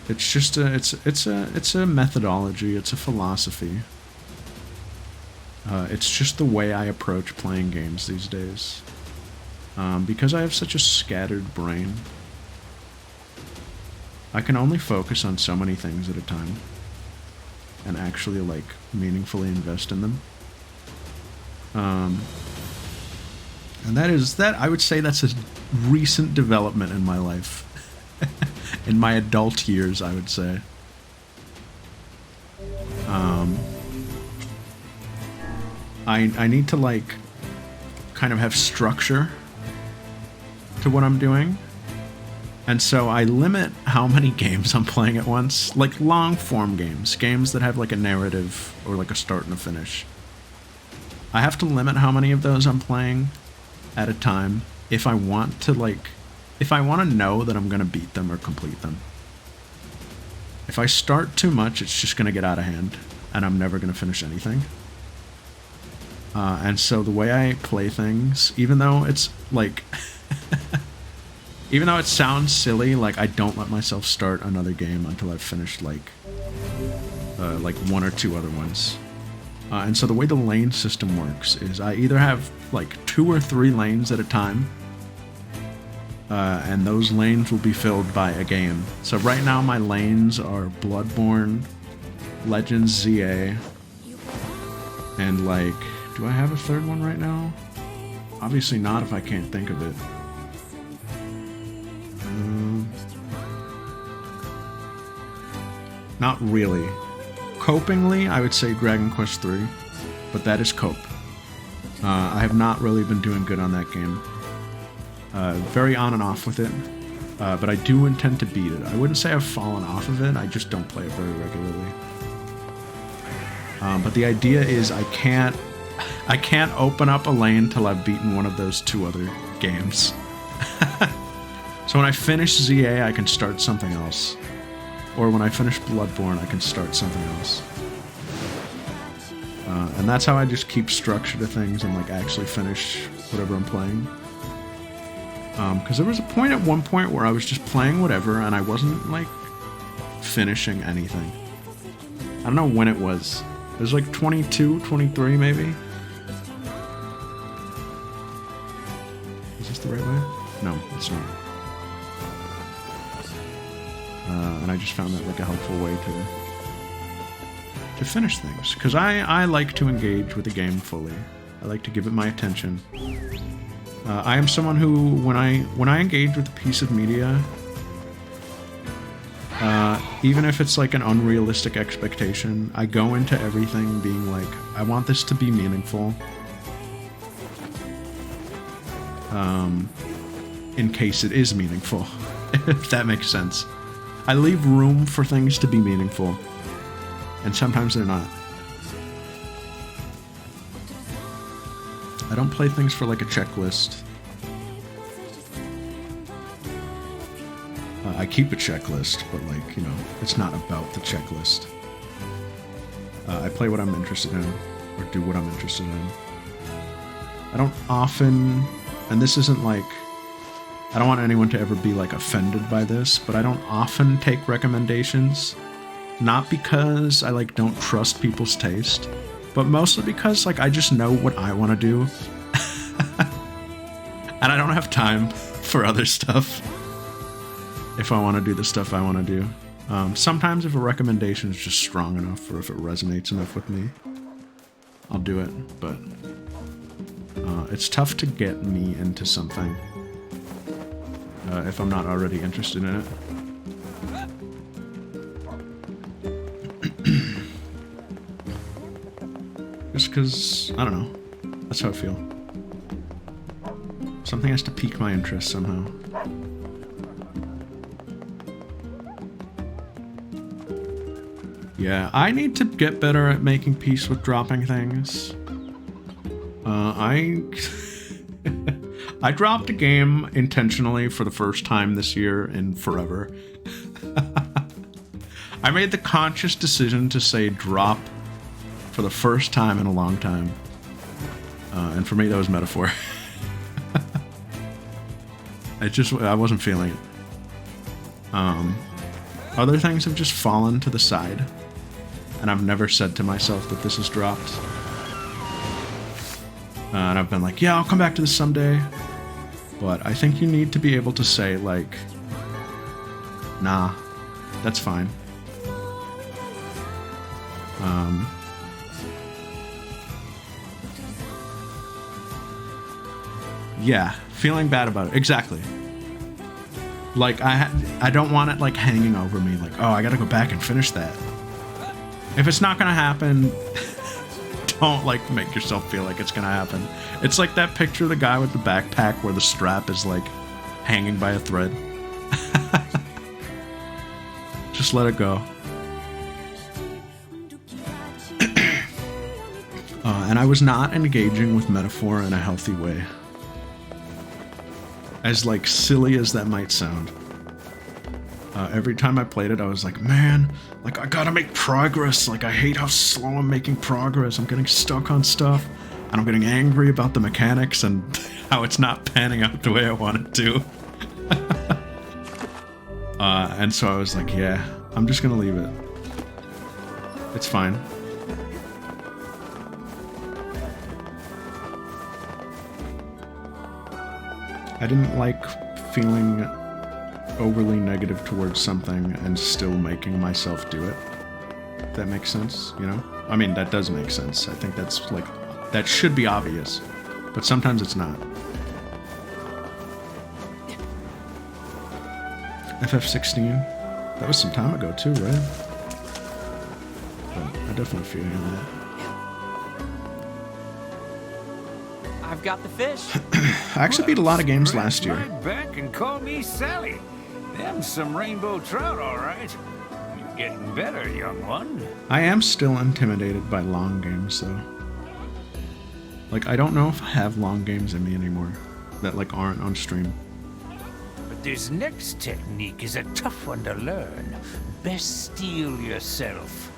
Speaker 1: It's just it's a methodology. It's a philosophy. It's just the way I approach playing games these days. Because I have such a scattered brain, I can only focus on so many things at a time, and actually like meaningfully invest in them. And that I would say that's a recent development in my life. In my adult years, I would say. I need to, like, kind of have structure to what I'm doing. And so I limit how many games I'm playing at once. Like, long-form games. Games that have, like, a narrative or, like, a start and a finish. I have to limit how many of those I'm playing at a time if I want to, like... If I want to know that I'm going to beat them or complete them. If I start too much, it's just going to get out of hand, and I'm never going to finish anything. And so the way I play things, even though it's, like... even though it sounds silly, like, I don't let myself start another game until I've finished, like one or two other ones. And so the way the lane system works is I either have, like, 2 or 3 lanes at a time, and those lanes will be filled by a game. So right now my lanes are Bloodborne, Legends ZA, and, like, do I have a third one right now? Obviously not if I can't think of it. Not really. Copingly, I would say Dragon Quest III, but that is cope. I have not really been doing good on that game. Very on and off with it, but I do intend to beat it. I wouldn't say I've fallen off of it, I just don't play it very regularly. But the idea is I can't open up a lane till I've beaten one of those 2 other games. So when I finish ZA, I can start something else. Or when I finish Bloodborne, I can start something else. And that's how I just keep structure to things and like actually finish whatever I'm playing. Because there was a point at one point where I was just playing whatever and I wasn't like finishing anything. I don't know when it was. It was like 22, 23 maybe. Is this the right way? No, it's not. And I just found that like a helpful way to finish things. Because I like to engage with the game fully. I like to give it my attention. I am someone who, when I engage with a piece of media, even if it's like an unrealistic expectation, I go into everything being like, I want this to be meaningful. In case it is meaningful, if that makes sense. I leave room for things to be meaningful, and sometimes they're not. I don't play things for like a checklist. I keep a checklist, but like, you know, it's not about the checklist. I play what I'm interested in, or do what I'm interested in. I don't often, and this isn't like, I don't want anyone to ever be like offended by this, but I don't often take recommendations. Not because I like don't trust people's taste, but mostly because like I just know what I want to do. And I don't have time for other stuff if I want to do the stuff I want to do. Sometimes if a recommendation is just strong enough or if it resonates enough with me, I'll do it, but it's tough to get me into something if I'm not already interested in it. Just because, I don't know, that's how I feel. Something has to pique my interest somehow. Yeah, I need to get better at making peace with dropping things. I dropped a game intentionally for the first time this year in forever. I made the conscious decision to say drop for the first time in a long time. And for me, that was metaphor. I wasn't feeling it. Other things have just fallen to the side. And I've never said to myself that this is dropped. And I've been like, yeah, I'll come back to this someday. But I think you need to be able to say, like, nah, that's fine. Yeah, feeling bad about it. Exactly. Like, I don't want it, like, hanging over me. Like, oh, I gotta go back and finish that. If it's not gonna happen, don't, like, make yourself feel like it's gonna happen. It's like that picture of the guy with the backpack where the strap is, like, hanging by a thread. Just let it go. And I was not engaging with metaphor in a healthy way. As, like, silly as that might sound. Every time I played it, I was like, man, like, I gotta make progress. Like, I hate how slow I'm making progress. I'm getting stuck on stuff. And I'm getting angry about the mechanics and how it's not panning out the way I want it to. And so I was like, yeah, I'm just gonna leave it. It's fine. I didn't like feeling overly negative towards something and still making myself do it. If that makes sense, you know? I mean, that does make sense. I think that's, like, that should be obvious. But sometimes it's not. FF16. That was some time ago too, right? But I definitely feel you on that.
Speaker 10: I've got the fish.
Speaker 1: I actually beat a lot of games last year.
Speaker 2: Right back and call me Sally. Them's some rainbow trout, all right. You're getting better, young one.
Speaker 1: I am still intimidated by long games, though. Like, I don't know if I have long games in me anymore that, like, aren't on stream.
Speaker 2: But This next technique is a tough one to learn. Best steel yourself.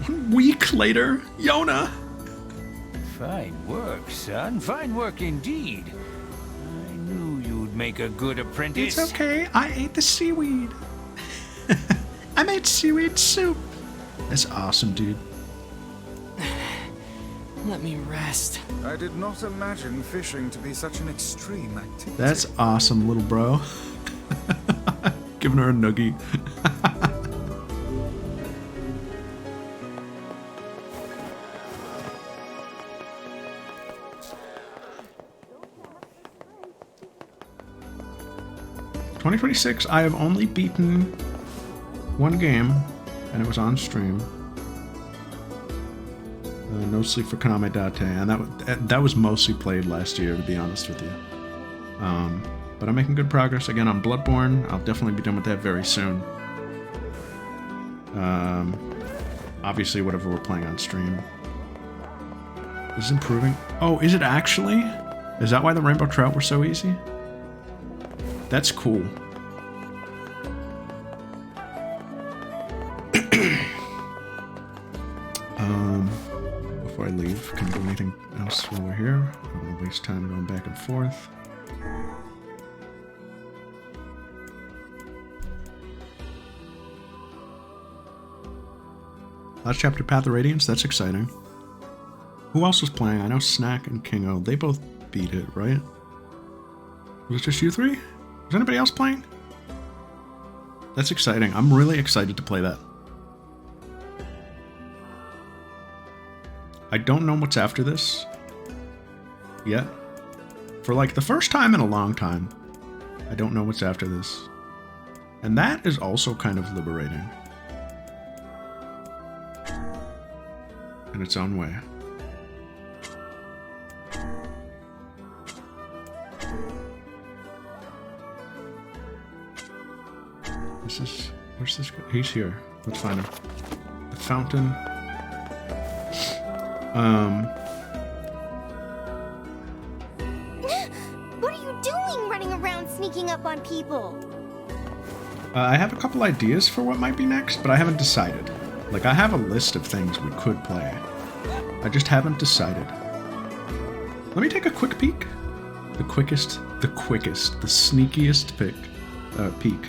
Speaker 1: One week later, Yona.
Speaker 2: Fine work, son. Fine work indeed. I knew you'd make a good apprentice.
Speaker 1: It's okay. I ate the seaweed. I made seaweed soup. That's awesome, dude.
Speaker 5: Let me rest.
Speaker 4: I did not imagine fishing to be such an extreme activity.
Speaker 1: That's awesome, little bro. Giving her a noogie. $2026, I have only beaten one game, and it was on stream. No Sleep for Kaname Date, and that was mostly played last year, to be honest with you. But I'm making good progress again on Bloodborne. I'll definitely be done with that very soon. Obviously, whatever we're playing on stream. This is improving. Oh, is it actually? Is that why the Rainbow Trout were so easy? That's cool. Before I leave, can I do anything else while we're here? I don't want to waste time going back and forth. Last chapter, Path of Radiance. That's exciting. Who else was playing? I know Snack and Kingo. They both beat it, right? Was it just you three? Was anybody else playing? That's exciting. I'm really excited to play that. I don't know what's after this yet. For like the first time in a long time, I don't know what's after this. And that is also kind of liberating. In its own way. This is... Where's this guy? He's here. Let's find him. The fountain.
Speaker 9: What are you doing running around sneaking up on people?
Speaker 1: I have a couple ideas for what might be next, but I haven't decided. Like, I have a list of things we could play. I just haven't decided. Let me take a quick peek. The quickest, the sneakiest peek.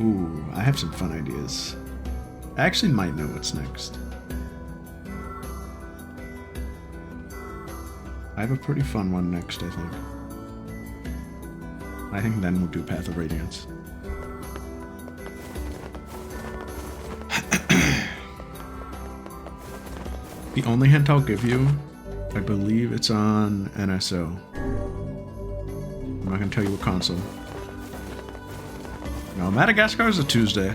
Speaker 1: Ooh, I have some fun ideas. I actually might know what's next. I have a pretty fun one next, I think. I think then we'll do Path of Radiance. The only hint I'll give you, I believe it's on NSO. I'm not gonna tell you what console. No, Madagascar is a Tuesday.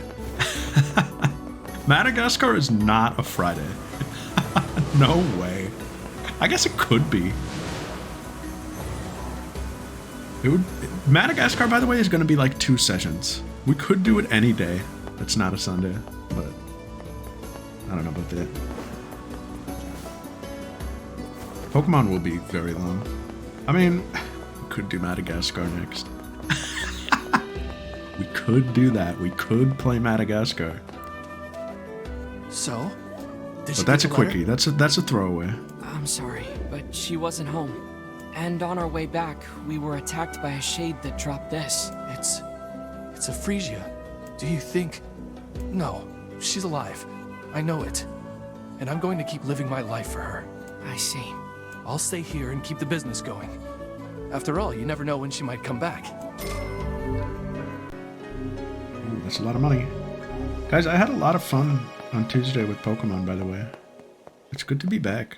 Speaker 1: Madagascar is not a Friday. No way. I guess it could be. It would. Madagascar, by the way, is going to be like 2 sessions. We could do it any day. It's not a Sunday, but I don't know about that. Pokemon will be very long. I mean, we could do Madagascar next. We could do that. We could play Madagascar.
Speaker 5: So?
Speaker 1: But that's a quickie. That's a throwaway.
Speaker 5: I'm sorry, but she wasn't home. And on our way back, we were attacked by a shade that dropped this.
Speaker 11: It's a Frisia. Do you think... No, she's alive. I know it. And I'm going to keep living my life for her.
Speaker 5: I see.
Speaker 11: I'll stay here and keep the business going. After all, you never know when she might come back.
Speaker 1: Ooh, that's a lot of money. Guys, I had a lot of fun on Tuesday with Pokemon, by the way. It's good to be back.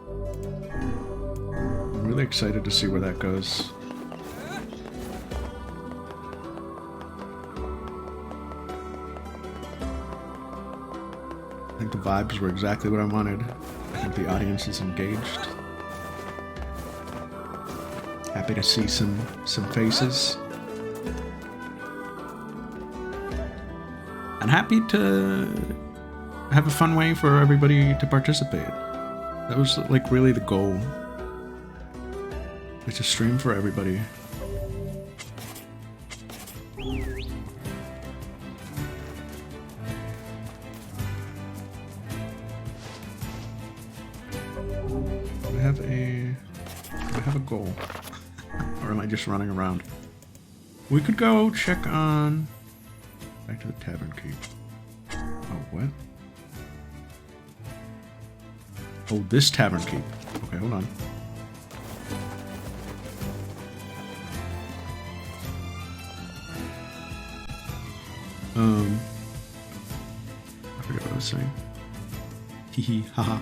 Speaker 1: I'm really excited to see where that goes. I think the vibes were exactly what I wanted. think the audience is engaged. Happy to see some faces. And happy to have a fun way for everybody to participate. That was like really the goal. It's a stream for everybody. I have a goal. Or am I just running around? We could go check on... Back to the tavern keep. Oh, what? Oh, this tavern keep. Okay, hold on. I forget what I was saying. Hee hee, haha.